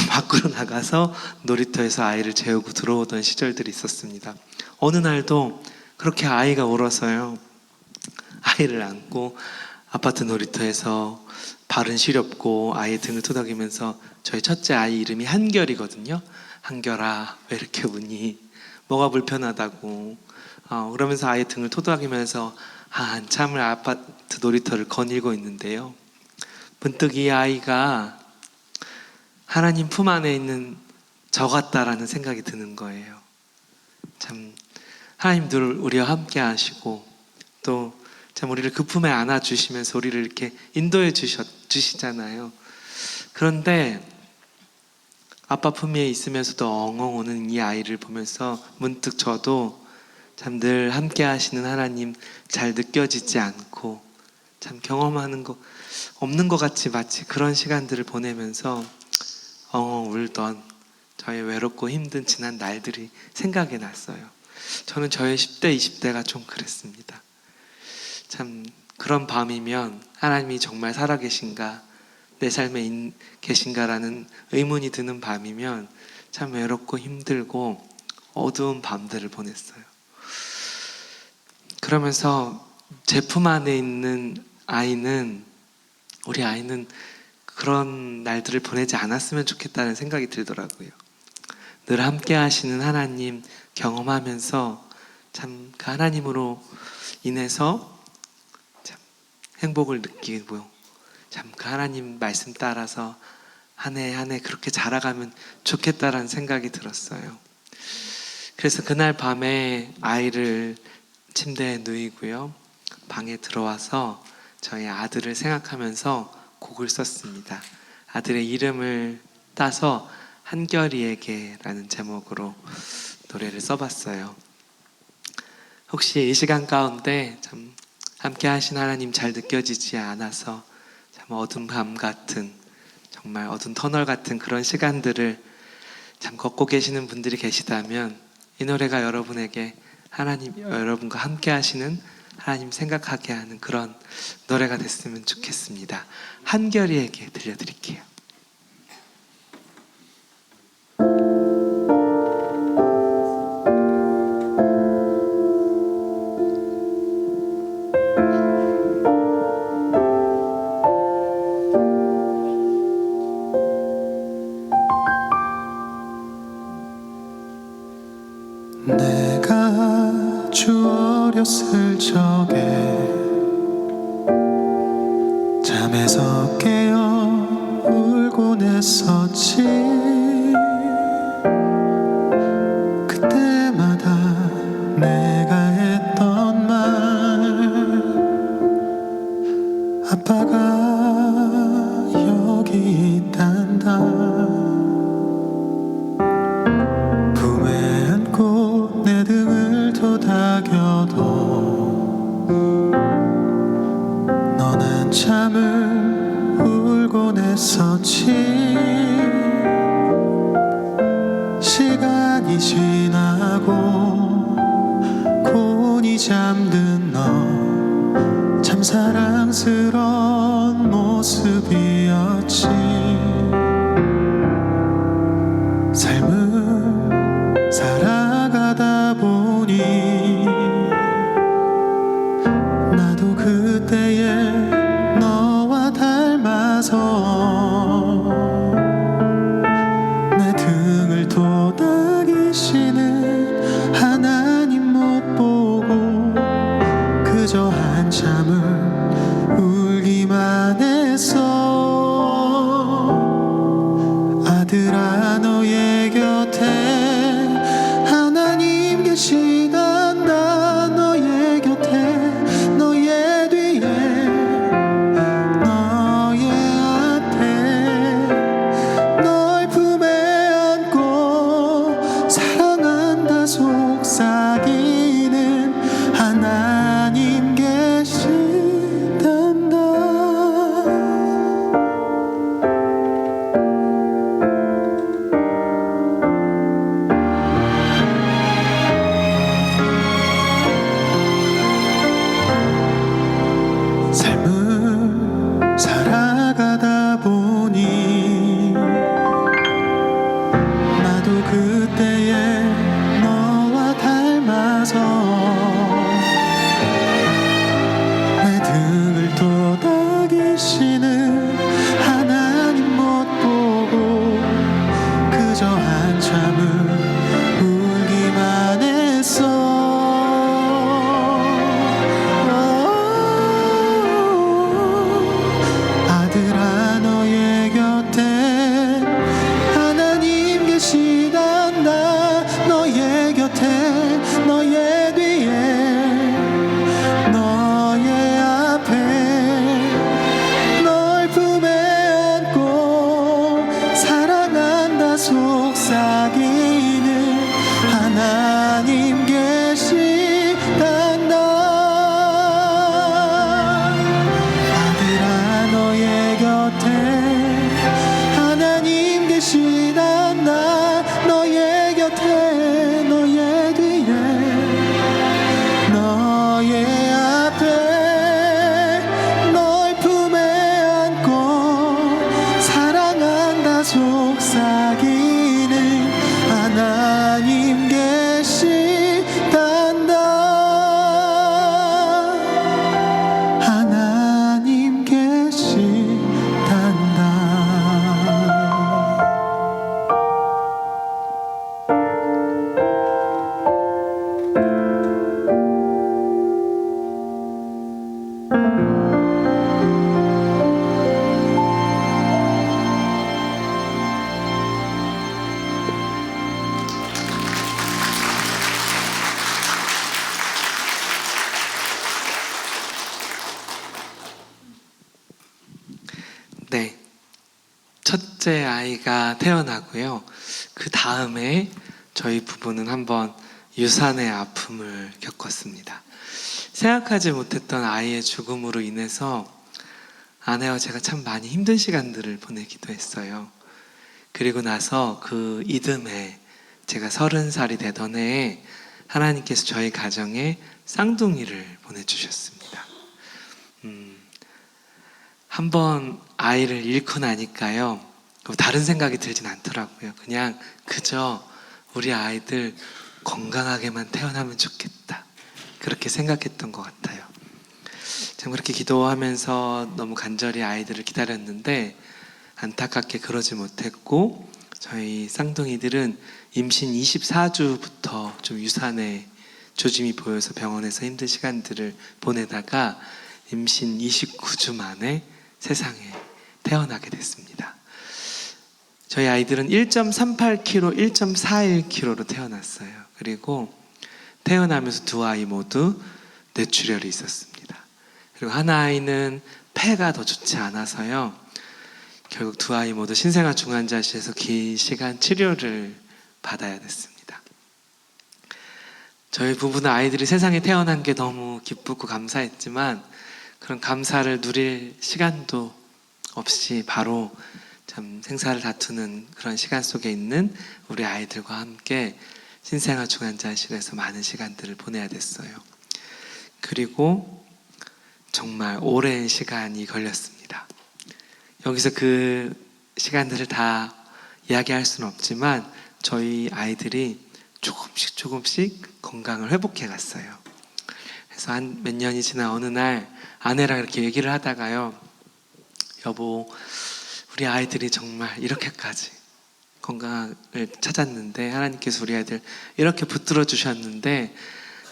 밖으로 나가서 놀이터에서 아이를 재우고 들어오던 시절들이 있었습니다. 어느 날도 그렇게 아이가 울어서요, 아이를 안고 아파트 놀이터에서 발은 시렵고 아이의 등을 토닥이면서, 저희 첫째 아이 이름이 한결이거든요. 한결아 왜 이렇게 우니, 뭐가 불편하다고 그러면서 아이의 등을 토닥이면서 한참을 아파트 놀이터를 거닐고 있는데요, 문득 이 아이가 하나님 품 안에 있는 저 같다라는 생각이 드는 거예요. 참 하나님 늘 우리와 함께 하시고 또 참 우리를 그 품에 안아주시면서 우리를 이렇게 인도해 주시잖아요. 그런데 아빠 품에 있으면서도 엉엉 우는 이 아이를 보면서 문득 저도 참 늘 함께 하시는 하나님 잘 느껴지지 않고 참 경험하는 거 없는 것 같이 마치 그런 시간들을 보내면서 엉엉 울던 저의 외롭고 힘든 지난 날들이 생각이 났어요. 저는 저의 10대, 20대가 좀 그랬습니다. 참 그런 밤이면 하나님이 정말 살아계신가, 내 삶에 계신가라는 의문이 드는 밤이면 참 외롭고 힘들고 어두운 밤들을 보냈어요. 그러면서 제 품 안에 있는 우리 아이는 그런 날들을 보내지 않았으면 좋겠다는 생각이 들더라고요. 늘 함께 하시는 하나님 경험하면서 참 그 하나님으로 인해서 참 행복을 느끼고 참 그 하나님 말씀 따라서 한 해 한 해 그렇게 자라가면 좋겠다라는 생각이 들었어요. 그래서 그날 밤에 아이를 침대에 누이고요, 방에 들어와서 저희 아들을 생각하면서 곡을 썼습니다. 아들의 이름을 따서 한결이에게라는 제목으로 노래를 써봤어요. 혹시 이 시간 가운데 참 함께 하신 하나님 잘 느껴지지 않아서 참 어두운 밤 같은, 정말 어두운 터널 같은 그런 시간들을 참 걷고 계시는 분들이 계시다면 이 노래가 여러분에게 여러분과 함께 하시는 하나님 생각하게 하는 그런 노래가 됐으면 좋겠습니다. 한결이에게 들려드릴게요. 내가 주 어렸을 적에 잠에서 깨어 울곤 했었지. 그때마다 내가 했던 말 울려도 너는 잠을 울곤 했었지. 시간이 지나고 곤히 잠든 너 참 사랑스러운 모습이었지. 삶을 살아가다 보니 나도 그때의 너와 닮아서 내 등을 토닥이시는 하나님 못 보고 그저 한참을 울기만 했어. 아들아 너의 곁에 하나님 계시단다. 너의 곁에 너의 뒤에 너의 앞에 널 품에 안고 사랑한다 속삭이는 하나님 계시단다. 삶을 살아가다 보니 나도 그때의 너와 닮아서 내 등을 토닥이시는 하나님 못 보고 그저 한참을 울기만 했어. 아들아 너의 곁에 하나님 계시단다. 너의 곁에 너의 뒤에 너의 앞에 널 품에 안고 사랑한다 속삭이는 하나님 계시단다. 아들아 너의 곁에 하나님 계시단다. 너의 곁에 너의 뒤에 너의 앞에 널 품에 안고 사랑한다 속삭이는 하나님 계시단다. 하나님 계시단다. 네, 첫째 아이가 태어나고요. 그 다음에 저희 부부는 한번 유산의 아픔을 겪었습니다. 생각하지 못했던 아이의 죽음으로 인해서 아내와 제가 참 많이 힘든 시간들을 보내기도 했어요. 그리고 나서 그 이듬해 제가 30살이 되던 해에 하나님께서 저희 가정에 쌍둥이를 보내주셨습니다. 한번 아이를 잃고 나니까요, 다른 생각이 들진 않더라고요. 그냥 그저 우리 아이들 건강하게만 태어나면 좋겠다, 그렇게 생각했던 것 같아요. 참 그렇게 기도하면서 너무 간절히 아이들을 기다렸는데 안타깝게 그러지 못했고, 저희 쌍둥이들은 임신 24주부터 좀 유산에 조짐이 보여서 병원에서 힘든 시간들을 보내다가 임신 29주 만에 세상에 태어나게 됐습니다. 저희 아이들은 1.38kg, 1.41kg로 태어났어요. 그리고 태어나면서 두 아이 모두 뇌출혈이 있었습니다. 그리고 한 아이는 폐가 더 좋지 않아서요, 결국 두 아이 모두 신생아 중환자실에서 긴 시간 치료를 받아야 됐습니다. 저희 부부는 아이들이 세상에 태어난 게 너무 기쁘고 감사했지만 그런 감사를 누릴 시간도 없이 바로 참 생사를 다투는 그런 시간 속에 있는 우리 아이들과 함께 신생아 중환자실에서 많은 시간들을 보내야 됐어요. 그리고 정말 오랜 시간이 걸렸습니다. 여기서 그 시간들을 다 이야기할 수는 없지만 저희 아이들이 조금씩 건강을 회복해 갔어요. 그래서 한 몇 년이 지나 어느 날 아내랑 이렇게 얘기를 하다가요, 여보, 우리 아이들이 정말 이렇게까지 건강을 찾았는데, 하나님께서 우리 아이들 이렇게 붙들어 주셨는데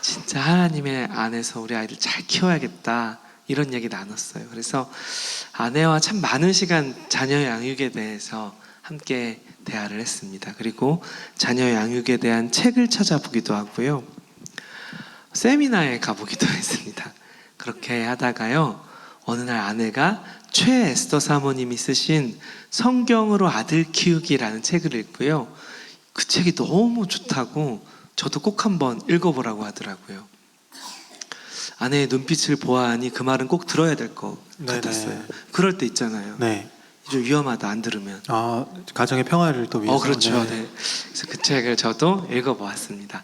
진짜 하나님의 안에서 우리 아이들 잘 키워야겠다, 이런 얘기 나눴어요. 그래서 아내와 참 많은 시간 자녀 양육에 대해서 함께 대화를 했습니다. 그리고 자녀 양육에 대한 책을 찾아보기도 하고요, 세미나에 가보기도 했습니다. 그렇게 하다가요, 어느 날 아내가 최에스더 사모님이 쓰신 성경으로 아들 키우기라는 책을 읽고요, 그 책이 너무 좋다고 저도 꼭 한번 읽어보라고 하더라고요. 아내의 눈빛을 보아하니 그 말은 꼭 들어야 될 것 같았어요. 그럴 때 있잖아요. 네. 좀 위험하다, 안 들으면. 가정의 평화를 또 위해서. 그렇죠. 네. 그래서 그 책을 저도 읽어보았습니다.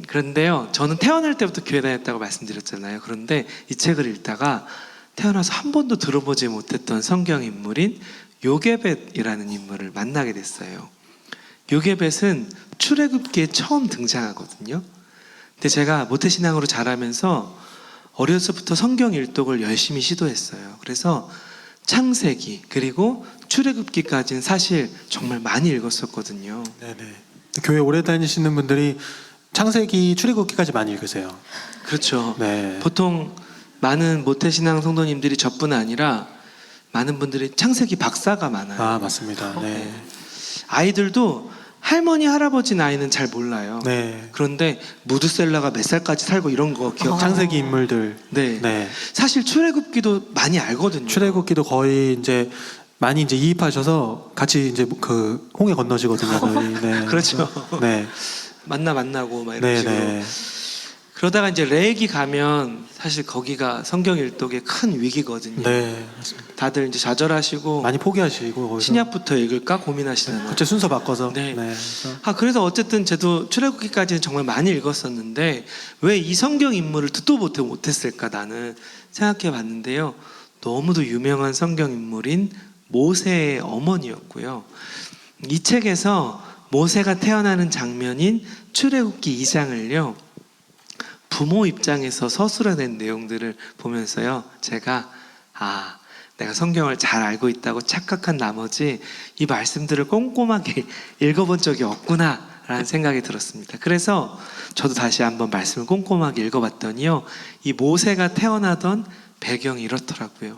그런데요, 저는 태어날 때부터 교회 다녔다고 말씀드렸잖아요. 그런데 이 책을 읽다가 태어나서 한 번도 들어보지 못했던 성경 인물인 요게벳이라는 인물을 만나게 됐어요. 요게벳은 출애굽기에 처음 등장하거든요. 근데 제가 모태신앙으로 자라면서 어려서부터 성경 일독을 열심히 시도했어요. 그래서 창세기 그리고 출애굽기까지는 사실 정말 많이 읽었었거든요. 네네. 교회 오래 다니시는 분들이 창세기, 출애굽기까지 많이 읽으세요. 그렇죠. 네. 보통 많은 모태신앙 성도님들이 저뿐 아니라 많은 분들이 창세기 박사가 많아요. 맞습니다. 네. 아이들도 할머니, 할아버지 나이는 잘 몰라요. 네. 그런데 무드셀라가 몇 살까지 살고 이런 거 기억. 창세기 인물들. 네. 네. 사실 출애굽기도 많이 알거든요. 출애굽기도 거의 이제 많이 이제 이입하셔서 같이 이제 그 홍해 건너시거든요. 거의. 네. 그렇죠. 네. 만나고 막 이런 네, 식으로. 네. 그러다가 이제 레기 가면 사실 거기가 성경 일독의 큰 위기거든요. 네. 맞습니다. 다들 이제 좌절하시고 많이 포기하시고 거기서 신약부터 읽을까 고민하시는 거예요. 그때 순서 바꿔서. 네. 그래서 그래서 어쨌든 저도 출애굽기까지는 정말 많이 읽었었는데 왜 이 성경 인물을 듣도 못했을까 나는 생각해 봤는데요, 너무도 유명한 성경 인물인 모세의 어머니였고요. 이 책에서 모세가 태어나는 장면인 출애굽기 2장을요 부모 입장에서 서술해낸 내용들을 보면서요, 제가 내가 성경을 잘 알고 있다고 착각한 나머지 이 말씀들을 꼼꼼하게 읽어본 적이 없구나 라는 생각이 들었습니다. 그래서 저도 다시 한번 말씀을 꼼꼼하게 읽어봤더니요, 이 모세가 태어나던 배경이 이렇더라고요.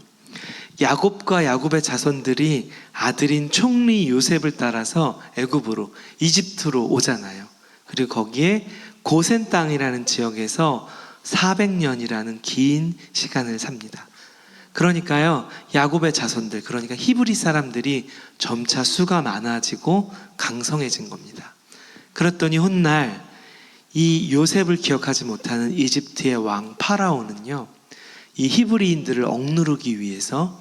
야곱과 야곱의 자손들이 아들인 총리 요셉을 따라서 애굽으로, 이집트로 오잖아요. 그리고 거기에 고센 땅이라는 지역에서 400년이라는 긴 시간을 삽니다. 그러니까요, 야곱의 자손들, 그러니까 히브리 사람들이 점차 수가 많아지고 강성해진 겁니다. 그랬더니 훗날 이 요셉을 기억하지 못하는 이집트의 왕 파라오는요, 이 히브리인들을 억누르기 위해서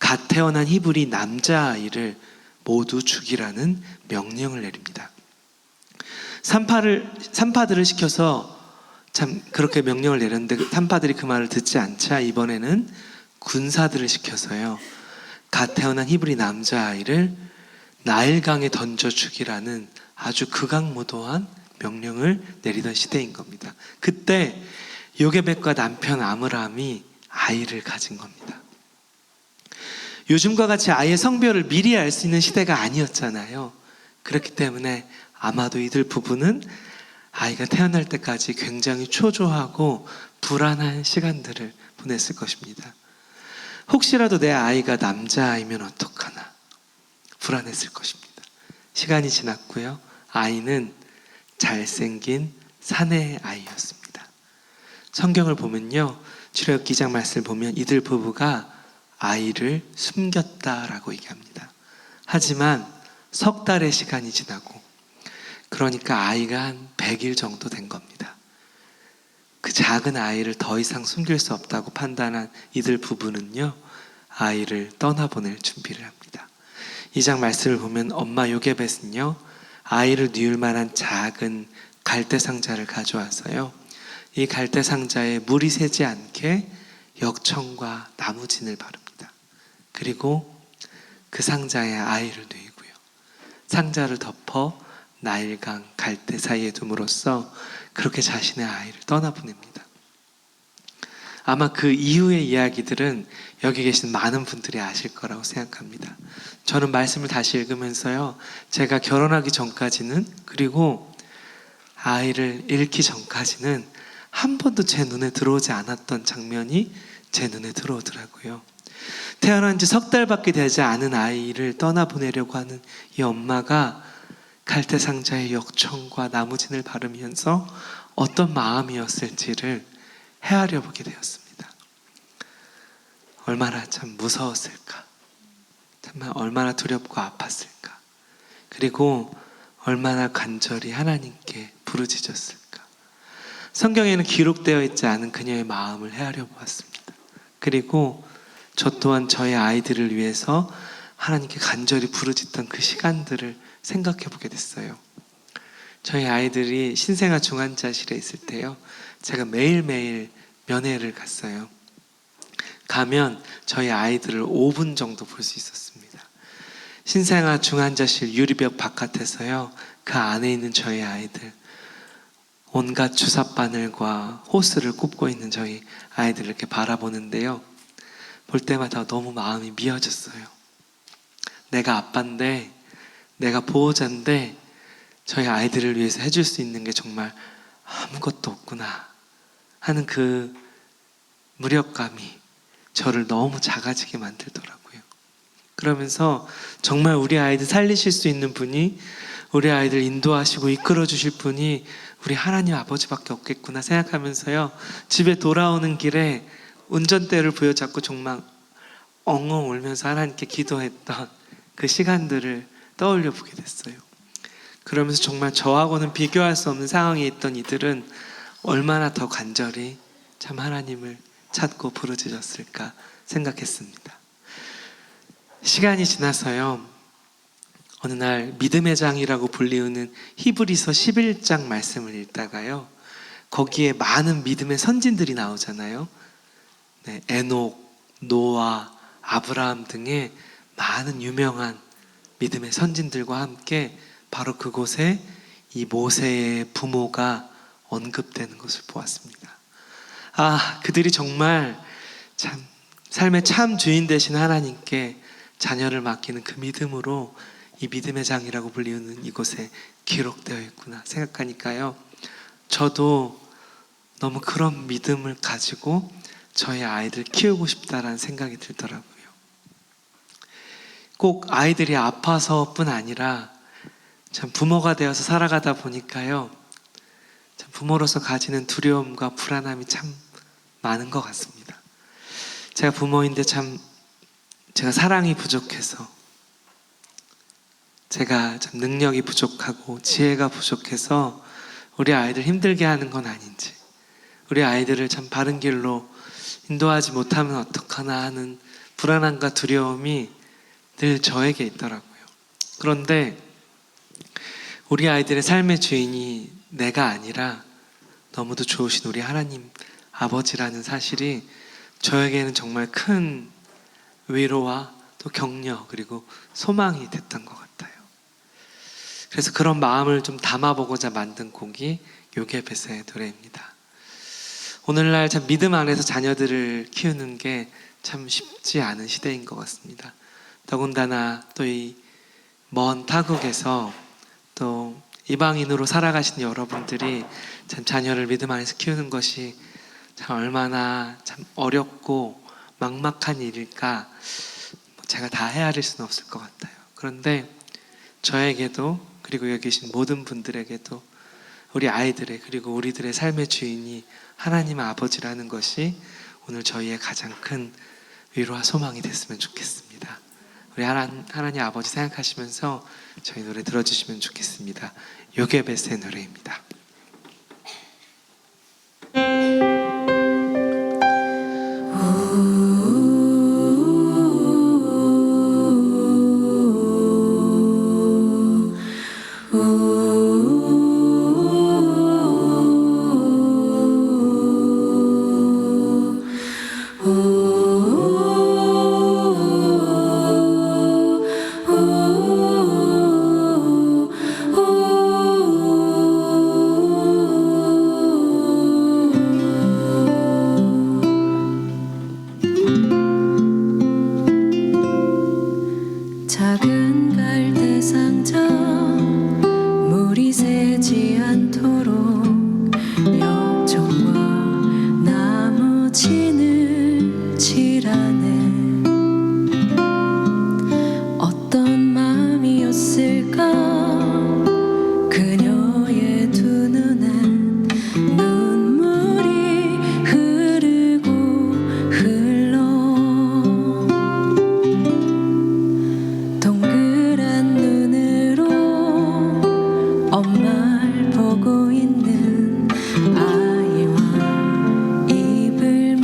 갓 태어난 히브리 남자아이를 모두 죽이라는 명령을 내립니다. 산파들을 시켜서 참 그렇게 명령을 내렸는데 산파들이 그 말을 듣지 않자 이번에는 군사들을 시켜서요, 갓 태어난 히브리 남자아이를 나일강에 던져 죽이라는 아주 극악무도한 명령을 내리던 시대인 겁니다. 그때 요게벳과 남편 아므람이 아이를 가진 겁니다. 요즘과 같이 아이의 성별을 미리 알 수 있는 시대가 아니었잖아요. 그렇기 때문에 아마도 이들 부부는 아이가 태어날 때까지 굉장히 초조하고 불안한 시간들을 보냈을 것입니다. 혹시라도 내 아이가 남자아이면 어떡하나 불안했을 것입니다. 시간이 지났고요, 아이는 잘생긴 사내 아이였습니다. 성경을 보면요, 출애굽기 2장 말씀을 보면 이들 부부가 아이를 숨겼다라고 얘기합니다. 하지만 석 달의 시간이 지나고, 그러니까 아이가 한 100일 정도 된 겁니다. 그 작은 아이를 더 이상 숨길 수 없다고 판단한 이들 부부는요, 아이를 떠나보낼 준비를 합니다. 2장 말씀을 보면 엄마 요게벳은요, 아이를 뉘울 만한 작은 갈대 상자를 가져와서요, 이 갈대 상자에 물이 새지 않게 역청과 나무진을 바릅니다. 그리고 그 상자에 아이를 뉘고요, 상자를 덮어 나일강 갈대 사이에 둠으로써 그렇게 자신의 아이를 떠나보냅니다. 아마 그 이후의 이야기들은 여기 계신 많은 분들이 아실 거라고 생각합니다. 저는 말씀을 다시 읽으면서요, 제가 결혼하기 전까지는, 그리고 아이를 잃기 전까지는 한 번도 제 눈에 들어오지 않았던 장면이 제 눈에 들어오더라고요. 태어난 지 석 달밖에 되지 않은 아이를 떠나보내려고 하는 이 엄마가 갈대 상자에 역청과 나무진을 바르면서 어떤 마음이었을지를 헤아려 보게 되었습니다. 얼마나 참 무서웠을까, 정말 얼마나 두렵고 아팠을까, 그리고 얼마나 간절히 하나님께 부르짖었을까. 성경에는 기록되어 있지 않은 그녀의 마음을 헤아려 보았습니다. 그리고 저 또한 저의 아이들을 위해서 하나님께 간절히 부르짖던 그 시간들을 생각해 보게 됐어요. 저희 아이들이 신생아 중환자실에 있을 때요, 제가 매일매일 면회를 갔어요. 가면 저희 아이들을 5분 정도 볼 수 있었습니다. 신생아 중환자실 유리벽 바깥에서요, 그 안에 있는 저희 아이들, 온갖 주사 바늘과 호스를 꼽고 있는 저희 아이들을 이렇게 바라보는데요, 볼 때마다 너무 마음이 미어졌어요. 내가 아빠인데, 내가 보호자인데 저희 아이들을 위해서 해줄 수 있는 게 정말 아무것도 없구나 하는 그 무력감이 저를 너무 작아지게 만들더라고요. 그러면서 정말 우리 아이들 살리실 수 있는 분이, 우리 아이들 인도하시고 이끌어 주실 분이 우리 하나님 아버지밖에 없겠구나 생각하면서요, 집에 돌아오는 길에 운전대를 부여잡고 정말 엉엉 울면서 하나님께 기도했던 그 시간들을 떠올려 보게 됐어요. 그러면서 정말 저하고는 비교할 수 없는 상황에 있던 이들은 얼마나 더 간절히 참 하나님을 찾고 부르짖었을까 생각했습니다. 시간이 지나서요, 어느 날 믿음의 장이라고 불리우는 히브리서 11장 말씀을 읽다가요, 거기에 많은 믿음의 선진들이 나오잖아요. 네, 에녹, 노아, 아브라함 등의 많은 유명한 믿음의 선진들과 함께 바로 그곳에 이 모세의 부모가 언급되는 것을 보았습니다. 아, 그들이 정말 참 삶의 참 주인 되신 하나님께 자녀를 맡기는 그 믿음으로 이 믿음의 장이라고 불리우는 이곳에 기록되어 있구나 생각하니까요, 저도 너무 그런 믿음을 가지고 저희 아이들 키우고 싶다라는 생각이 들더라고요. 꼭 아이들이 아파서뿐 아니라 참 부모가 되어서 살아가다 보니까요, 참 부모로서 가지는 두려움과 불안함이 참 많은 것 같습니다. 제가 부모인데 참 제가 사랑이 부족해서, 제가 참 능력이 부족하고 지혜가 부족해서 우리 아이들 힘들게 하는 건 아닌지, 우리 아이들을 참 바른 길로 인도하지 못하면 어떡하나 하는 불안함과 두려움이 늘 저에게 있더라고요. 그런데 우리 아이들의 삶의 주인이 내가 아니라 너무도 좋으신 우리 하나님 아버지라는 사실이 저에게는 정말 큰 위로와 또 격려, 그리고 소망이 됐던 것 같아요. 그래서 그런 마음을 좀 담아보고자 만든 곡이 요게벳의 노래입니다. 오늘날 참 믿음 안에서 자녀들을 키우는 게 참 쉽지 않은 시대인 것 같습니다. 더군다나 또 이 먼 타국에서 또 이방인으로 살아가신 여러분들이 참 자녀를 믿음 안에서 키우는 것이 참 얼마나 참 어렵고 막막한 일일까, 제가 다 헤아릴 수는 없을 것 같아요. 그런데 저에게도, 그리고 여기 계신 모든 분들에게도 우리 아이들의, 그리고 우리들의 삶의 주인이 하나님 아버지라는 것이 오늘 저희의 가장 큰 위로와 소망이 됐으면 좋겠습니다. 우리 하나님 아버지 생각하시면서 저희 노래 들어주시면 좋겠습니다. 요게벳의 노래입니다. 진을질하네. 어떤 마음이었을까 그녀의 두 눈엔 눈물이 흐르고 흘러. 동그란 눈으로 엄마를 보고 있는 아이와 입을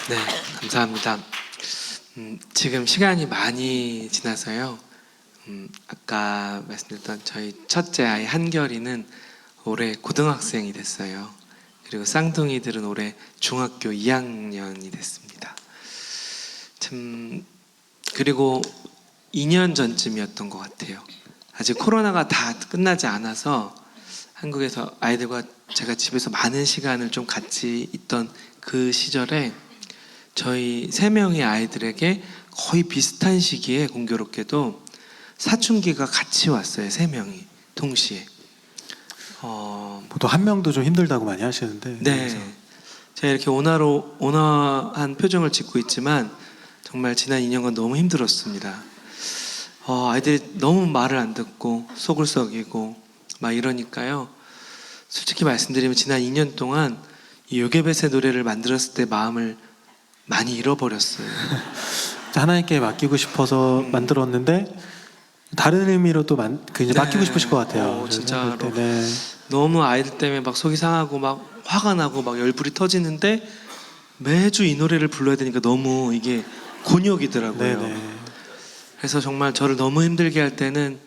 네, 감사합니다. 지금 시간이 많이 지나서요. 아까 말씀드렸던 저희 첫째 아이 한결이는 올해 고등학생이 됐어요. 그리고 쌍둥이들은 올해 중학교 2학년이 됐습니다. 참 그리고 2년 전쯤이었던 것 같아요. 아직 코로나가 다 끝나지 않아서 한국에서 아이들과 제가 집에서 많은 시간을 좀 같이 있던 그 시절에 저희 3명의 아이들에게 거의 비슷한 시기에 공교롭게도 사춘기가 같이 왔어요. 3명이 동시에. 보통 한 명도 좀 힘들다고 많이 하시는데. 네. 그래서. 제가 이렇게 온화한 표정을 짓고 있지만 정말 지난 2년간 너무 힘들었습니다. 아이들이 너무 말을 안 듣고 속을 썩이고 막 이러니까요. 솔직히 말씀드리면 지난 2년 동안 이 요괴벳의 노래를 만들었을 때 마음을 많이 잃어버렸어요. 하나님께 맡기고 싶어서 만들었는데 다른 의미로 또 이제 네. 맡기고 싶으실 것 같아요. 진짜로. 때, 네. 너무 아이들 때문에 막 속이 상하고 막 화가 나고 막 열불이 터지는데 매주 이 노래를 불러야 되니까 너무 이게 곤욕이더라고요. 네네. 그래서 정말 저를 너무 힘들게 할 때는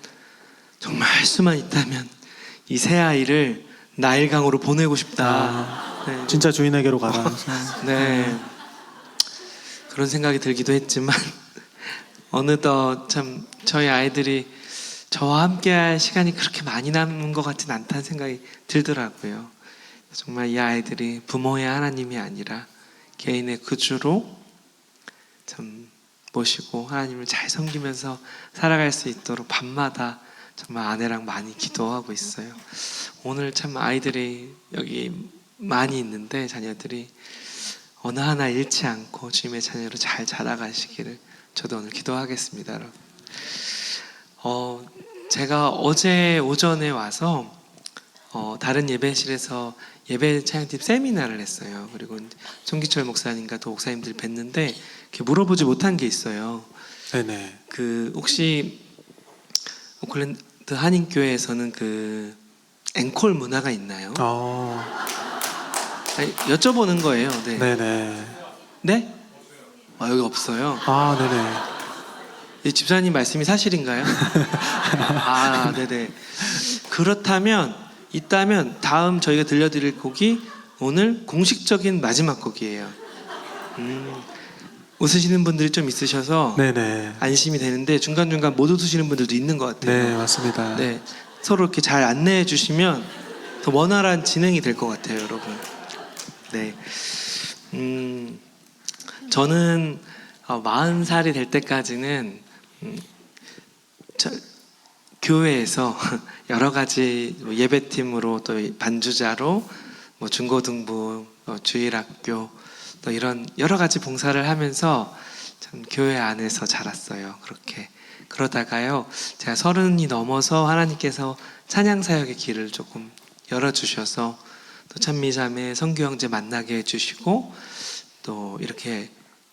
정말 할 수만 있다면 이 새 아이를 나일강으로 보내고 싶다. 네. 진짜 주인에게로 가라. 네. 그런 생각이 들기도 했지만 어느덧 참 저희 아이들이 저와 함께할 시간이 그렇게 많이 남은 것 같진 않다는 생각이 들더라고요. 정말 이 아이들이 부모의 하나님이 아니라 개인의 구주로 참 모시고 하나님을 잘 섬기면서 살아갈 수 있도록 밤마다 정말 아내랑 많이 기도하고 있어요. 오늘 참 아이들이 여기 많이 있는데 자녀들이 어느 하나 잃지 않고 주님의 자녀로 잘 자라가시기를 저도 오늘 기도하겠습니다. 여러분. 제가 어제 오전에 와서 다른 예배실에서 예배 찬양팀 세미나를 했어요. 그리고 송기철 목사님과 또 목사님들 뵀는데 이렇게 물어보지 못한 게 있어요. 네네. 그 혹시 오클랜드 한인교회에서는 그 앵콜 문화가 있나요? 아니, 여쭤보는 거예요. 네. 네네. 네? 여기 없어요. 네네. 이 집사님 말씀이 사실인가요? 네네. 그렇다면 있다면 다음 저희가 들려드릴 곡이 오늘 공식적인 마지막 곡이에요. 웃으시는 분들이 좀 있으셔서 네네. 안심이 되는데 중간중간 못 웃으시는 분들도 있는 것 같아요. 네, 맞습니다. 네, 서로 이렇게 잘 안내해 주시면 더 원활한 진행이 될 것 같아요, 여러분. 네, 저는 40살이 될 때까지는 교회에서 여러 가지 예배팀으로 또 반주자로 중고등부, 주일학교 또 이런 여러 가지 봉사를 하면서 참 교회 안에서 자랐어요. 그렇게 그러다가요, 제가 30이 넘어서 하나님께서 찬양 사역의 길을 조금 열어주셔서 또 찬미자매 성규 형제 만나게 해주시고 또 이렇게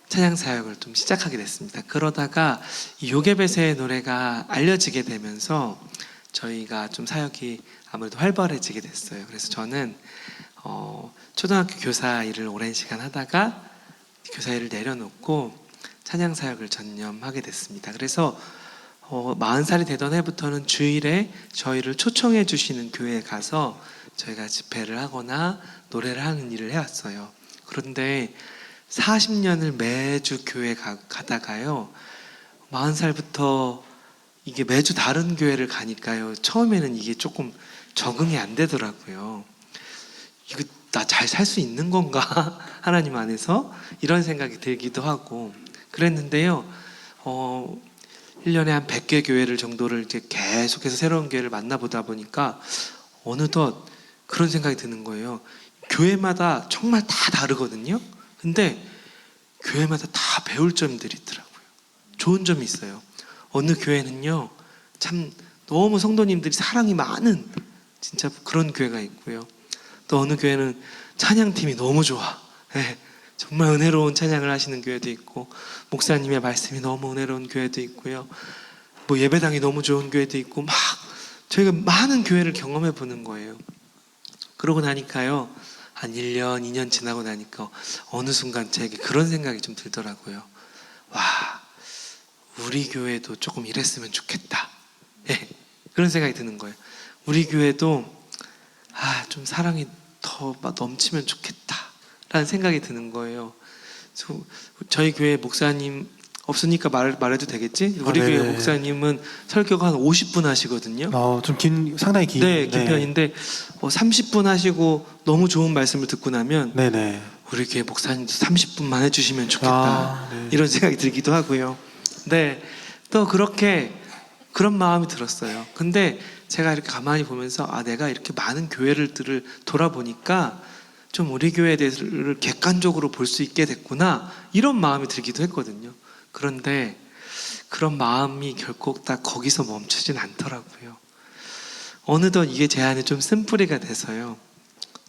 찬양 사역을 좀 시작하게 됐습니다. 그러다가 이 요괴벳의 노래가 알려지게 되면서 저희가 좀 사역이 아무래도 활발해지게 됐어요. 그래서 저는 초등학교 교사 일을 오랜 시간 하다가 교사 일을 내려놓고 찬양 사역을 전념하게 됐습니다. 그래서 40살이 되던 해부터는 주일에 저희를 초청해 주시는 교회에 가서 저희가 집회를 하거나 노래를 하는 일을 해왔어요. 그런데 40년을 매주 교회 가다가요, 40살부터 이게 매주 다른 교회를 가니까요, 처음에는 이게 조금 적응이 안 되더라고요. 이거 나 잘 살 수 있는 건가? 하나님 안에서 이런 생각이 들기도 하고 그랬는데요. 1년에 한 100개 교회를 정도를 이제 계속해서 새로운 교회를 만나보다 보니까 어느덧 그런 생각이 드는 거예요. 교회마다 정말 다 다르거든요. 근데 교회마다 다 배울 점들이 있더라고요. 좋은 점이 있어요. 어느 교회는요, 참 너무 성도님들이 사랑이 많은 진짜 그런 교회가 있고요. 또 어느 교회는 찬양팀이 너무 좋아. 네, 정말 은혜로운 찬양을 하시는 교회도 있고, 목사님의 말씀이 너무 은혜로운 교회도 있고요. 예배당이 너무 좋은 교회도 있고, 저희가 많은 교회를 경험해 보는 거예요. 그러고 나니까요, 한 1년, 2년 지나고 나니까 어느 순간 제게 그런 생각이 좀 들더라고요. 와, 우리 교회도 조금 이랬으면 좋겠다. 예, 그런 생각이 드는 거예요. 우리 교회도 좀 사랑이 더 막 넘치면 좋겠다라는 생각이 드는 거예요. 그래서 저희 교회 목사님 없으니까 말해도 되겠지? 우리 교회 네네. 목사님은 설교가 한 50분 하시거든요. 좀 상당히 긴. 네, 긴 편인데 30분 하시고 너무 좋은 말씀을 듣고 나면 네네. 우리 교회 목사님도 30분만 해주시면 좋겠다. 네. 이런 생각이 들기도 하고요. 네, 또 그렇게 그런 마음이 들었어요. 근데 제가 이렇게 가만히 보면서 내가 이렇게 많은 교회들을 돌아보니까 좀 우리 교회에 대해서를 객관적으로 볼 수 있게 됐구나, 이런 마음이 들기도 했거든요. 그런데 그런 마음이 결코 딱 거기서 멈추진 않더라고요. 어느덧 이게 제 안에 좀 쓴뿌리가 돼서요,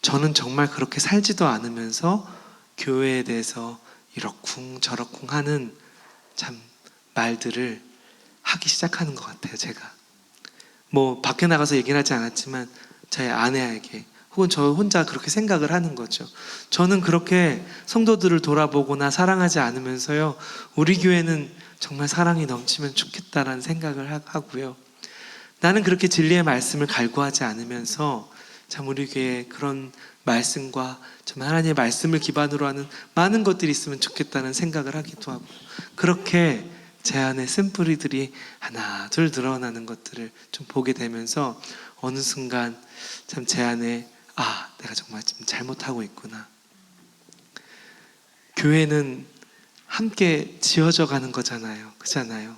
저는 정말 그렇게 살지도 않으면서 교회에 대해서 이러쿵 저러쿵 하는 참 말들을 하기 시작하는 것 같아요. 제가 뭐 밖에 나가서 얘기는 하지 않았지만 저희 아내에게, 혹은 저 혼자 그렇게 생각을 하는 거죠. 저는 그렇게 성도들을 돌아보거나 사랑하지 않으면서요, 우리 교회는 정말 사랑이 넘치면 좋겠다라는 생각을 하고요, 나는 그렇게 진리의 말씀을 갈구하지 않으면서 참 우리 교회에 그런 말씀과 정말 하나님의 말씀을 기반으로 하는 많은 것들이 있으면 좋겠다는 생각을 하기도 하고, 그렇게 제 안에 쓴뿌리들이 하나 둘 드러나는 것들을 좀 보게 되면서 어느 순간 참 제 안에 내가 정말 좀 잘못하고 있구나. 교회는 함께 지어져 가는 거잖아요. 그잖아요.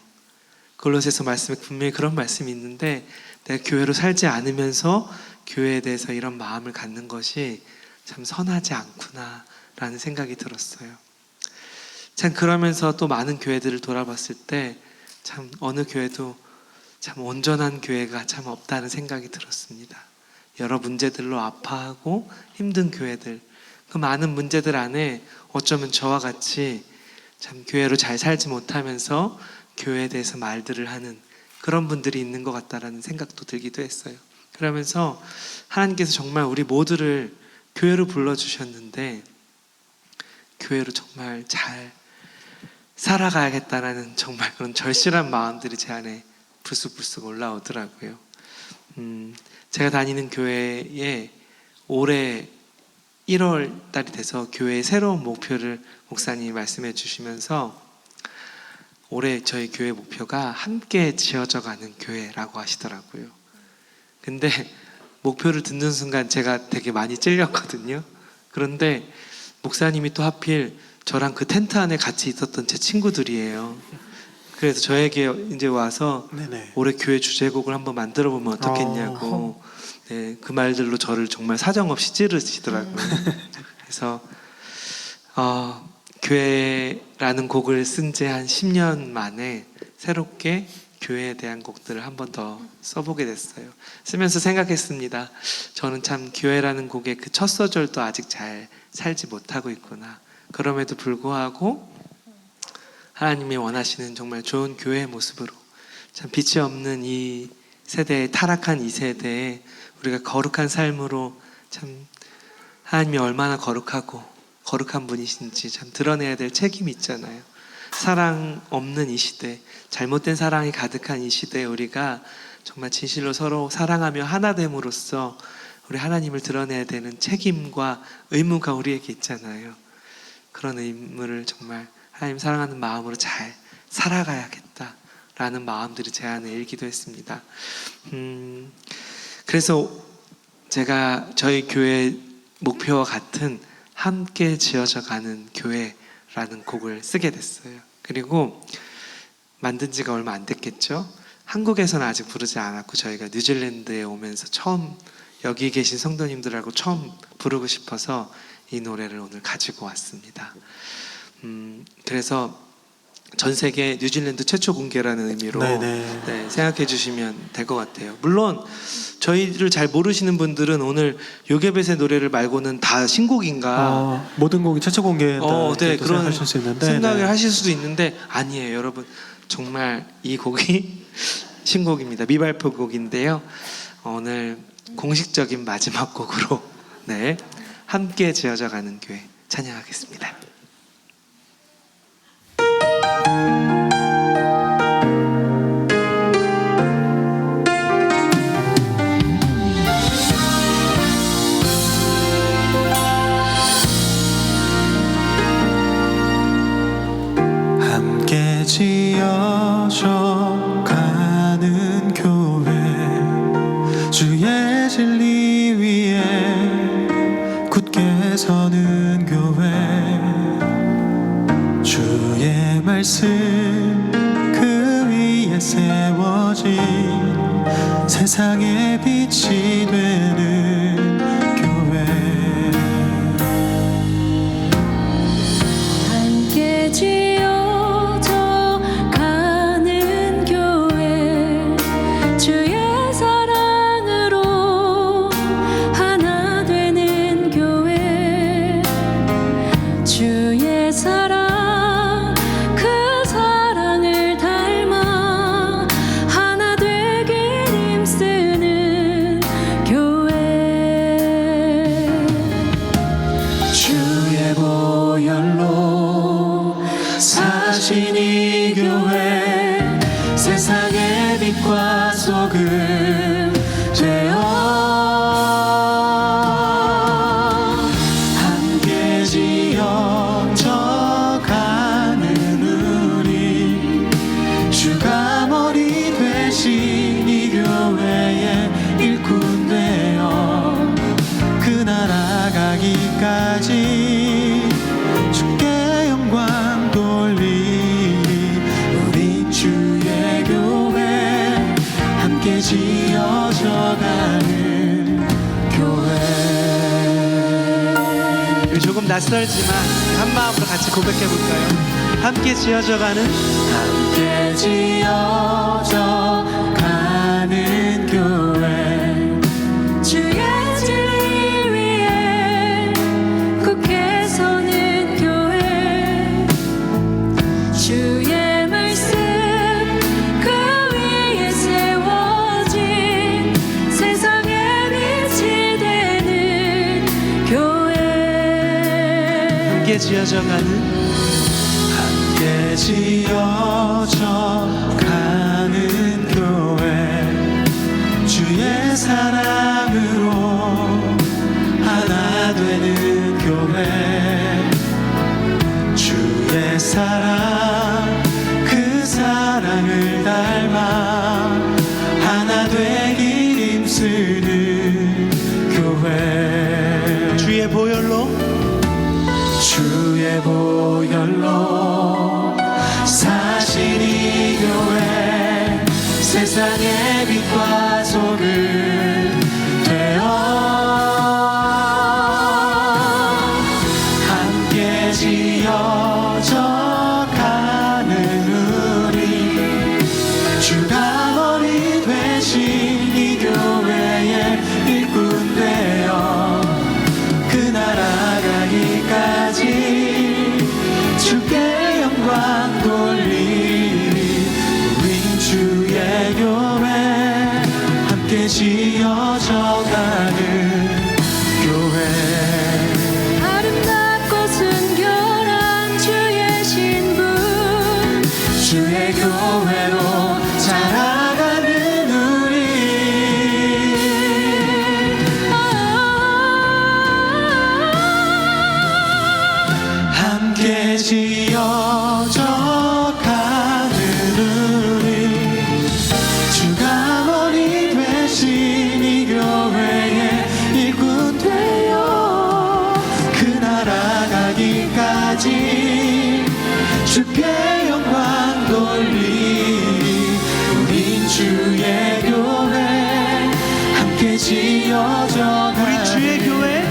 골로새서 말씀에 분명히 그런 말씀이 있는데, 내가 교회로 살지 않으면서 교회에 대해서 이런 마음을 갖는 것이 참 선하지 않구나 라는 생각이 들었어요. 참 그러면서 또 많은 교회들을 돌아봤을 때 참 어느 교회도 참 온전한 교회가 참 없다는 생각이 들었습니다. 여러 문제들로 아파하고 힘든 교회들, 그 많은 문제들 안에 어쩌면 저와 같이 참 교회로 잘 살지 못하면서 교회에 대해서 말들을 하는 그런 분들이 있는 것 같다라는 생각도 들기도 했어요. 그러면서 하나님께서 정말 우리 모두를 교회로 불러주셨는데 교회로 정말 잘 살아가야겠다라는 정말 그런 절실한 마음들이 제 안에 불쑥불쑥 올라오더라고요. 제가 다니는 교회에 올해 1월 달이 돼서 교회의 새로운 목표를 목사님이 말씀해 주시면서, 올해 저희 교회 목표가 함께 지어져가는 교회라고 하시더라고요. 근데 목표를 듣는 순간 제가 되게 많이 찔렸거든요. 그런데 목사님이 또 하필 저랑 그 텐트 안에 같이 있었던 제 친구들이에요. 그래서 저에게 이제 와서 네네. 올해 교회 주제곡을 한번 만들어 보면 어떻겠냐고, 네, 그 말들로 저를 정말 사정없이 찌르시더라고요. 그래서 교회라는 곡을 쓴 지 한 10년 만에 새롭게 교회에 대한 곡들을 한 번 더 써보게 됐어요. 쓰면서 생각했습니다. 저는 참 교회라는 곡의 그 첫 소절도 아직 잘 살지 못하고 있구나. 그럼에도 불구하고 하나님이 원하시는 정말 좋은 교회의 모습으로, 참 빛이 없는 이 세대에, 타락한 이 세대에 우리가 거룩한 삶으로 참 하나님이 얼마나 거룩하고 거룩한 분이신지 참 드러내야 될 책임이 있잖아요. 사랑 없는 이 시대, 잘못된 사랑이 가득한 이 시대에 우리가 정말 진실로 서로 사랑하며 하나됨으로써 우리 하나님을 드러내야 되는 책임과 의무가 우리에게 있잖아요. 그런 의무를 정말 하나님 사랑하는 마음으로 잘 살아가야겠다라는 마음들이 제 안에 일기도 했습니다. 그래서 제가 저희 교회 목표와 같은 함께 지어져가는 교회라는 곡을 쓰게 됐어요. 그리고 만든 지가 얼마 안 됐겠죠. 한국에서는 아직 부르지 않았고 저희가 뉴질랜드에 오면서 처음, 여기 계신 성도님들하고 처음 부르고 싶어서 이 노래를 오늘 가지고 왔습니다. 그래서 전 세계 뉴질랜드 최초 공개라는 의미로 네, 생각해 주시면 될 것 같아요. 물론 저희를 잘 모르시는 분들은 오늘 요게벳의 노래를 말고는 다 신곡인가, 모든 곡이 최초 공개다 네, 그런 생각하실 수 있는데, 생각을 하실 수도 있는데 아니에요, 여러분. 정말 이 곡이 신곡입니다. 미발표 곡인데요. 오늘 공식적인 마지막 곡으로 네, 함께 지어져가는 교회 찬양하겠습니다. 함께 지어져 가는 교회 주의 진리 위에 굳게 서는 교회 주의 말씀 그 위에 세워진 세상의 빛이 되는 교회 함께 지어져 가는 교회 주의 사랑으로 하나 되는 교회 주의 사랑 그 사랑을 닮아 하나 되길 힘쓰는 교회 주의 보혈로 사신 이 교회 세상의 빛과 소금 되어 함께 지어져 가는 우리 주가 머리 되신 이 교회의 일꾼 되어 그 나라 가기까지 주께 영광 돌리리 우린 주의 교회 함께 지어져 가는 교회 우리 조금 낯설지만 한 마음으로 같이 고백해 볼까요? 함께 지어져가는 함께 지어져 가는 교회 주의 진리 위에 굳게 서는 교회 주의 말씀 그 위에 세워진 세상의 빛이 되는 교회 함께 지어져가는 함께 지어져 가는 교회 주의 사랑으로 하나 되는 교회 주의 사랑 그 사랑을 닮아 하나 되길 힘쓰는 교회 주의 보혈로 주의 보혈로 사신 이 교회 세상의 빛과 소금 되어 함께 지어져 가는 우리 주가 머리 되신 이 교회의 일꾼 되어 그 나라 가기까지 주께 영광 돌리리 우린 주의 교회 함께 지어져 가는 교회 아름답고 순결한 주의 신분 주의 교회로 자라가는 우리 함께 지어져 가는 우리 주가 머리 되신 이 교회의 일꾼 되어 그 나라 가기까지 주께 영광 돌리리 우린 주의 교회 함께 지어져 가는 우리 주의 교회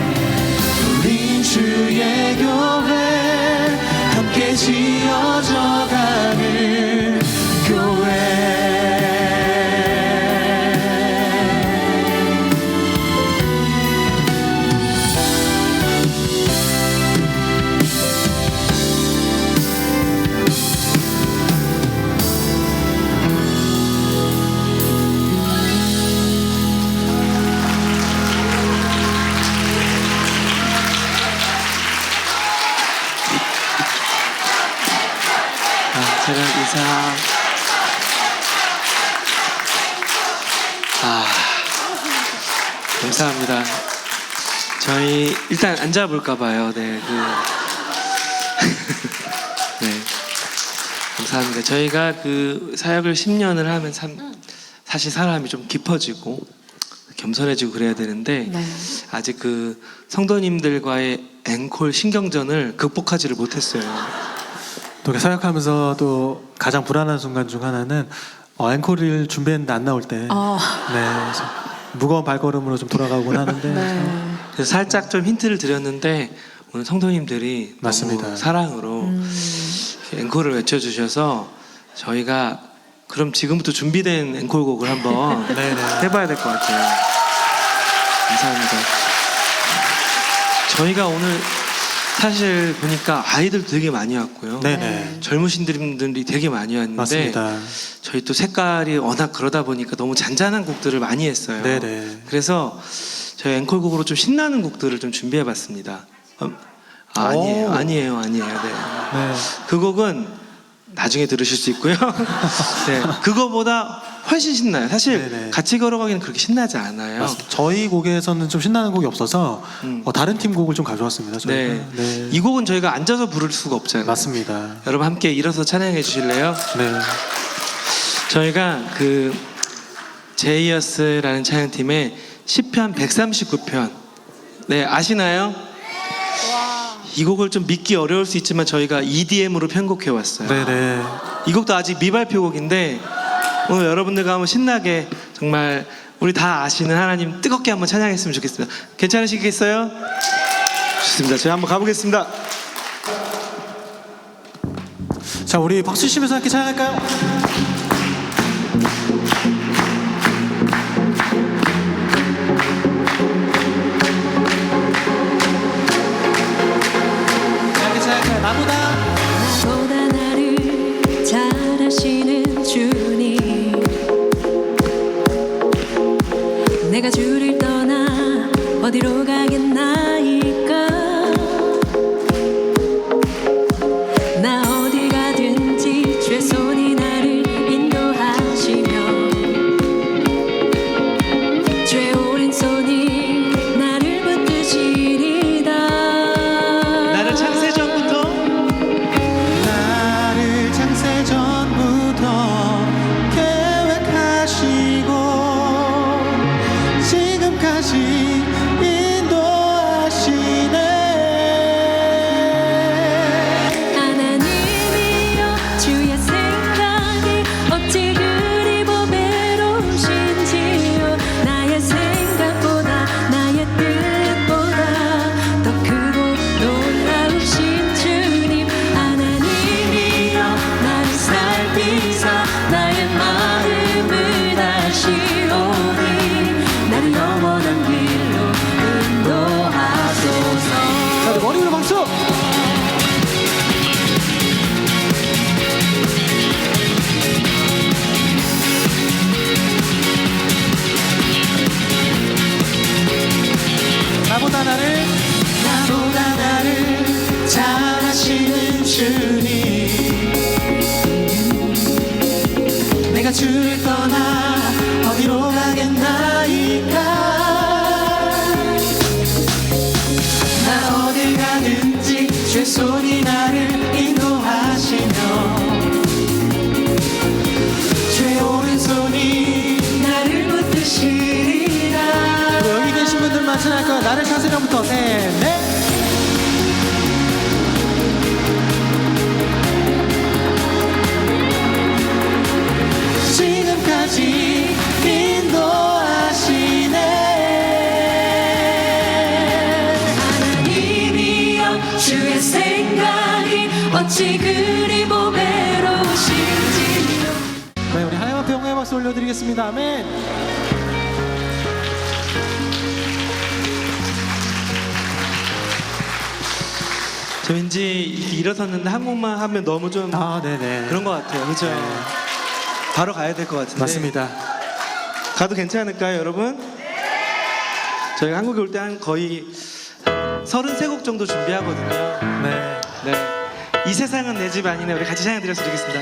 우린 주의 교회 함께 지어져 가는 교회 제가 인사. 감사합니다. 저희 일단 앉아볼까 봐요. 네, 네, 감사합니다. 저희가 그 사역을 10년을 하면 사실 사람이 좀 깊어지고 겸손해지고 그래야 되는데 네. 아직 그 성도님들과의 앵콜 신경전을 극복하지를 못했어요. 또 이렇게 사역하면서 또 가장 불안한 순간 중 하나는 앵콜을 준비했는데 안 나올 때 네, 그래서 무거운 발걸음으로 좀 돌아가곤 하는데 네. 그래서 살짝 좀 힌트를 드렸는데 오늘 성도님들이 맞습니다. 너무 사랑으로 앵콜을 외쳐주셔서 저희가 그럼 지금부터 준비된 앵콜곡을 한번 네네. 해봐야 될 것 같아요. 감사합니다. 저희가 오늘 사실 보니까 아이들도 되게 많이 왔고요. 네네. 젊으신 분들이 되게 많이 왔는데 맞습니다. 저희 또 색깔이 워낙 그러다 보니까 너무 잔잔한 곡들을 많이 했어요. 네네. 그래서 저희 앵콜곡으로 좀 신나는 곡들을 좀 준비해봤습니다. 아니에요. 네. 네. 그 곡은 나중에 들으실 수 있고요. 네, 그거보다 훨씬 신나요. 사실 네네. 같이 걸어가기는 그렇게 신나지 않아요. 맞습니다. 저희 곡에서는 좀 신나는 곡이 없어서 다른 팀 곡을 좀 가져왔습니다. 저희가. 네. 네. 이 곡은 저희가 앉아서 부를 수가 없잖아요. 맞습니다. 여러분 함께 일어서 찬양해 주실래요? 네. 저희가 그 제이어스라는 찬양팀의 시편 139편 네 아시나요? 이 곡을 좀 믿기 어려울 수 있지만 저희가 EDM으로 편곡해 왔어요. 네네. 이 곡도 아직 미발표곡인데 오늘 여러분들과 한번 신나게 정말 우리 다 아시는 하나님 뜨겁게 한번 찬양했으면 좋겠습니다. 괜찮으시겠어요? 좋습니다. 저희 한번 가보겠습니다. 자, 우리 박수 치면서 함께 찬양할까요? 나보다 나보다 나를 잘 아시는 주님 내가 주를 떠나 어디로 가겠나이까 나 어디 가든지 주의 손이 나를 인도하시며 주의 오른손이 나를 붙드시리다 나를 창세 전부터 나를 창세 전부터 계획하시고 지금까지 인도하시네. 하나님이여 주의 생각이 어찌 그리 보배로우신지요 나의 생각보다 나의 뜻보다 더 크고 놀라우신 주님 하나님이여 나를 살피사 나의 마음을 다시오니 나를 영원한 길로 인도하소서 다들 머리 위로 박수. 나보다 나를 잘 아시는 주님 내가 주를 떠나 어디로 가겠나이까 나 어딜 가든지 주의 손이 나를 인도하시며 주의 오른손이 나를 붙드시리라 여기 계신 분들만 찬양할까요? 나를 찾으려부터 네. 지금까지 인도하시네. 하나님이여 주의 생각이 어찌 그리 보배로우신지요 네, 우리 하나님 앞에 영광의 박수 올려드리겠습니다. 아멘. 저 왠지 일어섰는데 한 곡만 하면 너무 좀 네네. 그런 것 같아요. 그죠? 네. 바로 가야 될 것 같은데. 맞습니다. 가도 괜찮을까요, 여러분? 저희가 한국에 올 때 한 거의 33곡 정도 준비하거든요. 네. 네. 이 세상은 내 집 아니네. 우리 같이 찬양 드렸으면 좋겠습니다.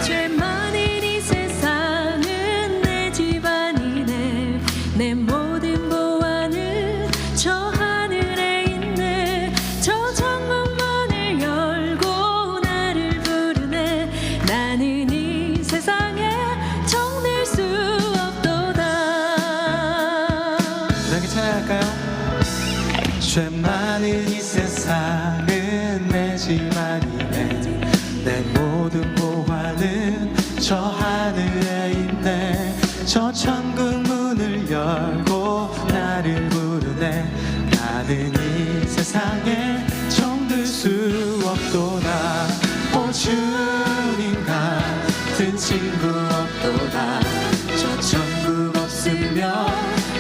죄 많은 이 세상은 내 집 아니네. 내 모든 보안은 저 하늘에 있네. 저 천국 문을 열고 나를 부르네. 나는 이 세상에 정될 수 없도다. 이렇게 찬양할까요? 죄 많은 이 세상은 내 집 아니네. 내 모든 보화는 저 하늘에 있네. 저 천국 문을 열고 나를 부르네. 나는 이 세상에 정들 수 없도다. 오 주님 같은 친구 없도다. 저 천국 없으면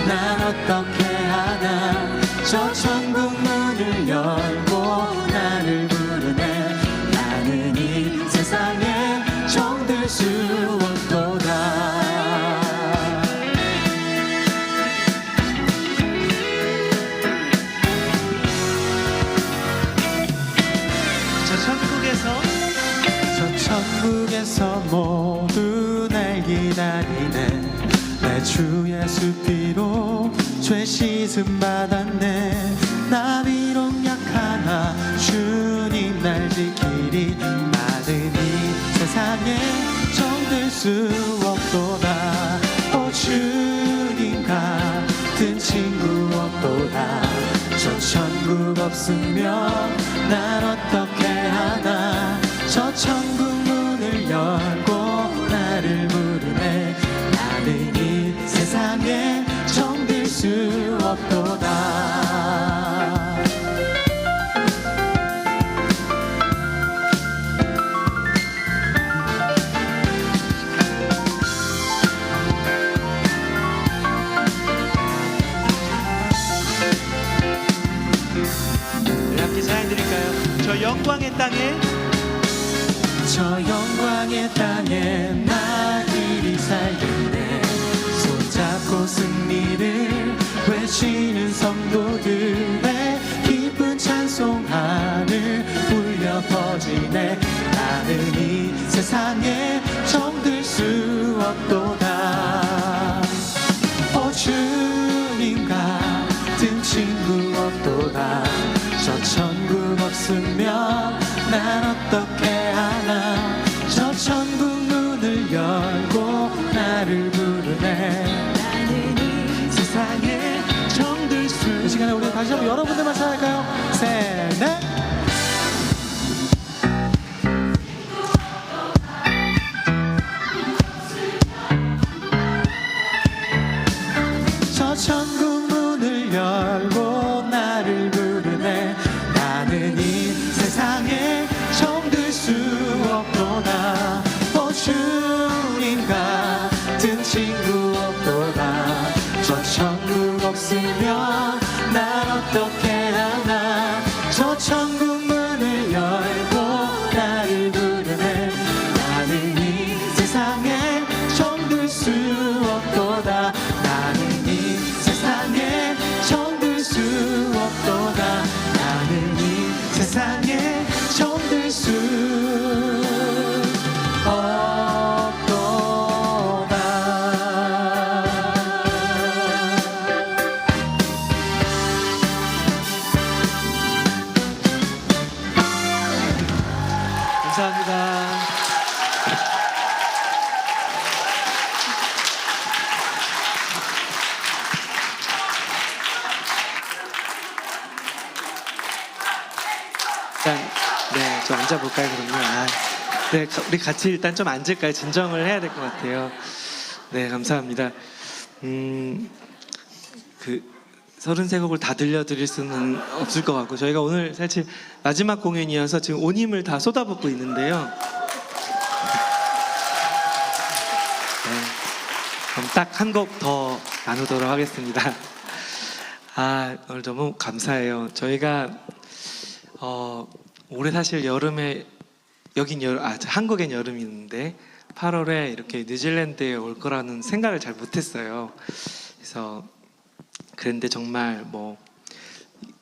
난 어떻게 하나. 저 천국 문을 열고 나를 부르네. 나는 이 세상에 정들 수 없도다. 저 천국에서 모두 날 기다리네. 내 주 예수 피로 죄 씻음 받았네. 나 비록 약하나 주님 날 지키리. 나는 이 세상에 정들 수 없도다. 오 주님 같은 친구 없도다. 저 천국 없으면 난 어떻게 하나. 저 천국 문을 열고 나를 부르네. 나는 이 세상에 정들 수 없도다. 우리 함께 찬양 드릴까요? 저 영광의 땅에 저 영광의 땅에 나들이 살겠네. 손잡고 승리를 외치는 성도들의 기쁜 찬송 하늘 울려 퍼지네. 나는 이 세상에 정들 수 없도다. 오 주님 같은 친구 없도다. 저 천국 없으면 난 어떻게 하나. 저 천국 문을 열고 나를 부르네. 나는 이 세상에 정들 수. 이 시간에 우리 다시 한번 여러분들만 찬양할까요? 셋, 넷. 저 천국 문을 열고 나를 부르네. 나는 이 세상에 정들 수 없도다. 오 주님 같은 친구 없도다. 저 천국 없으면 난 어떻게 하나. 저 천국 문을 열고 나를 부르네. 나는 이 세상에 정들 수 없도다. 나는 이 세상에 정들 수 없도다. 나는 이 세상에 정들 수 감사합니다. 일단 네, 좀 앉아볼까요 그러면? 네, 우리 같이 일단 좀 앉을까요? 진정을 해야 될 것 같아요. 네, 감사합니다. 그 33곡을 다 들려드릴 수는 없을 것 같고 저희가 오늘 사실 마지막 공연이어서 지금 온 힘을 다 쏟아붓고 있는데요. 네, 그럼 딱 한 곡 더 나누도록 하겠습니다. 오늘 너무 감사해요. 저희가 올해 사실 여름에 한국엔 여름인데 8월에 이렇게 뉴질랜드에 올 거라는 생각을 잘 못했어요. 그래서 그런데 정말 뭐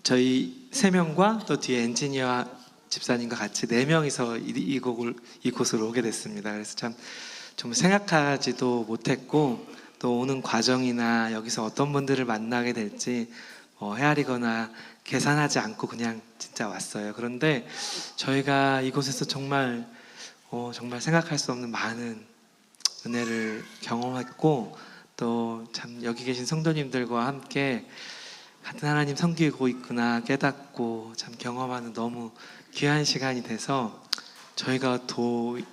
저희 3명과 또 뒤에 엔지니어 집사님과 같이 4명이서 이곳으로 오게 됐습니다. 그래서 참 정말 생각하지도 못했고 또 오는 과정이나 여기서 어떤 분들을 만나게 될지 헤아리거나 계산하지 않고 그냥 진짜 왔어요. 그런데 저희가 이곳에서 정말 생각할 수 없는 많은 은혜를 경험했고 또 참 여기 계신 성도님들과 함께 같은 하나님 섬기고 있구나 깨닫고 참 경험하는 너무 귀한 시간이 돼서 저희가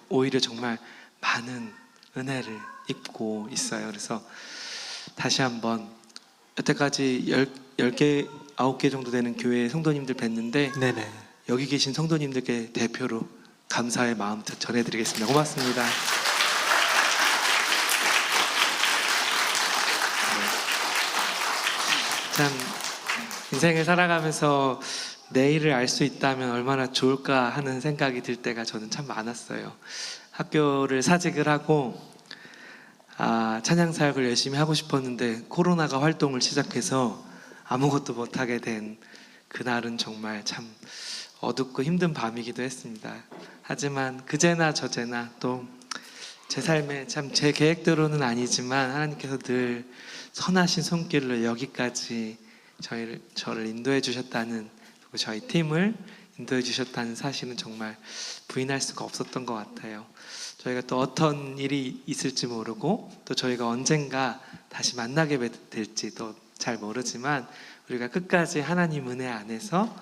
오히려 정말 많은 은혜를 입고 있어요. 그래서 다시 한번 여태까지 10개, 9개 정도 되는 교회 성도님들 뵀는데 네네. 여기 계신 성도님들께 대표로 감사의 마음 전해드리겠습니다. 고맙습니다. 참 인생을 살아가면서 내일을 알 수 있다면 얼마나 좋을까 하는 생각이 들 때가 저는 참 많았어요. 학교를 사직을 하고 찬양 사역을 열심히 하고 싶었는데 코로나가 활동을 시작해서 아무것도 못하게 된 그날은 정말 참 어둡고 힘든 밤이기도 했습니다. 하지만 그제나 저제나 또 제 삶에 참 제 계획대로는 아니지만 하나님께서 늘 선하신 손길로 여기까지 저를 인도해 주셨다는, 그리고 저희 팀을 인도해 주셨다는 사실은 정말 부인할 수가 없었던 것 같아요. 저희가 또 어떤 일이 있을지 모르고 또 저희가 언젠가 다시 만나게 될지도 잘 모르지만 우리가 끝까지 하나님 은혜 안에서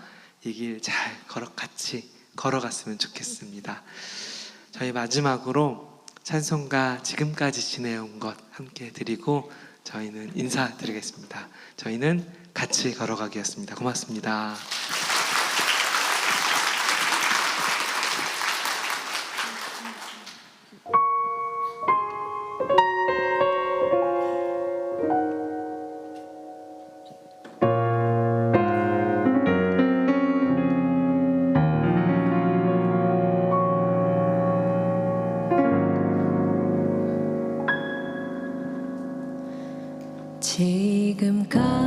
이 길 잘 같이 걸어갔으면 좋겠습니다. 저희 마지막으로 찬송가 지금까지 지내온 것 함께 드리고 저희는 인사드리겠습니다. 저희는 같이 걸어가기였습니다. 고맙습니다.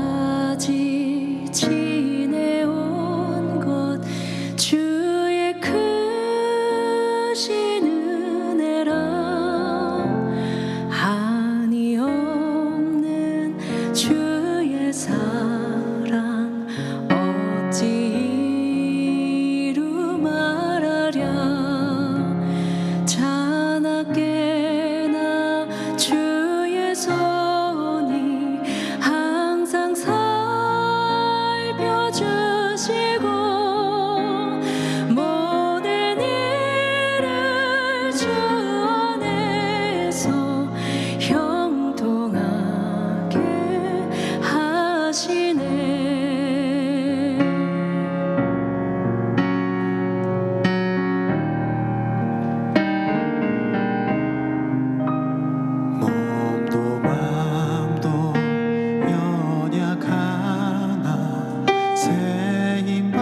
지금까지 지내온 것 주의 크신 은혜라 한이 없는 주의 사랑 어찌 이루 말하랴 자나깨나 주의 손이 항상 살펴주시고 모든 일을 주 안에서 형통하게 하시네. 몸도 마음도 연약하나 새 힘받아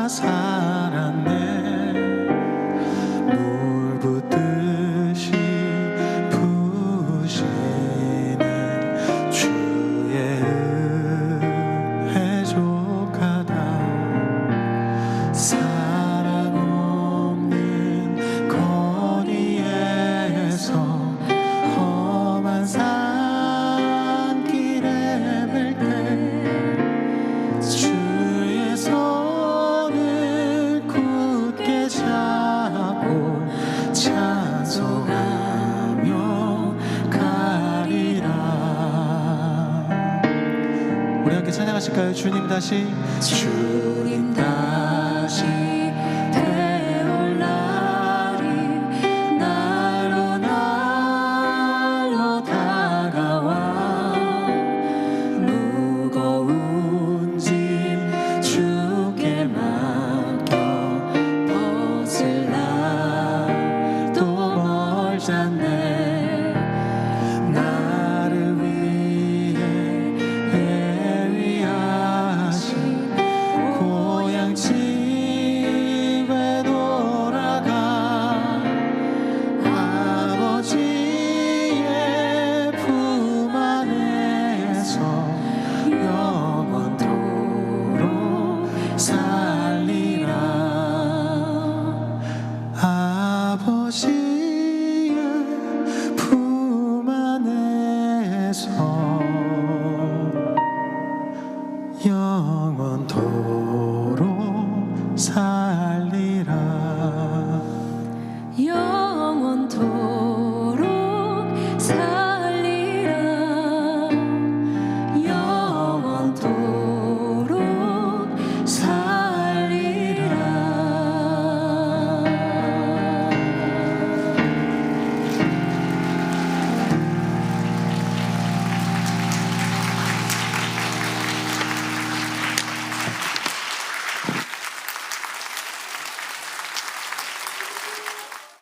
살았네. 물 붓듯이 부으시는 주의 은혜 족하다. 사랑 없는 거리에서 험한 산길에 뵐 때 주의 손을 굳게 잡고 찬송하며 가리라. 우리 함께 찬양하실까요? 주님 다시 주님 다시 되올 날이 날로 날로 다가와 무거운 짐 주께 맡겨 벗을 날도 멀잖네.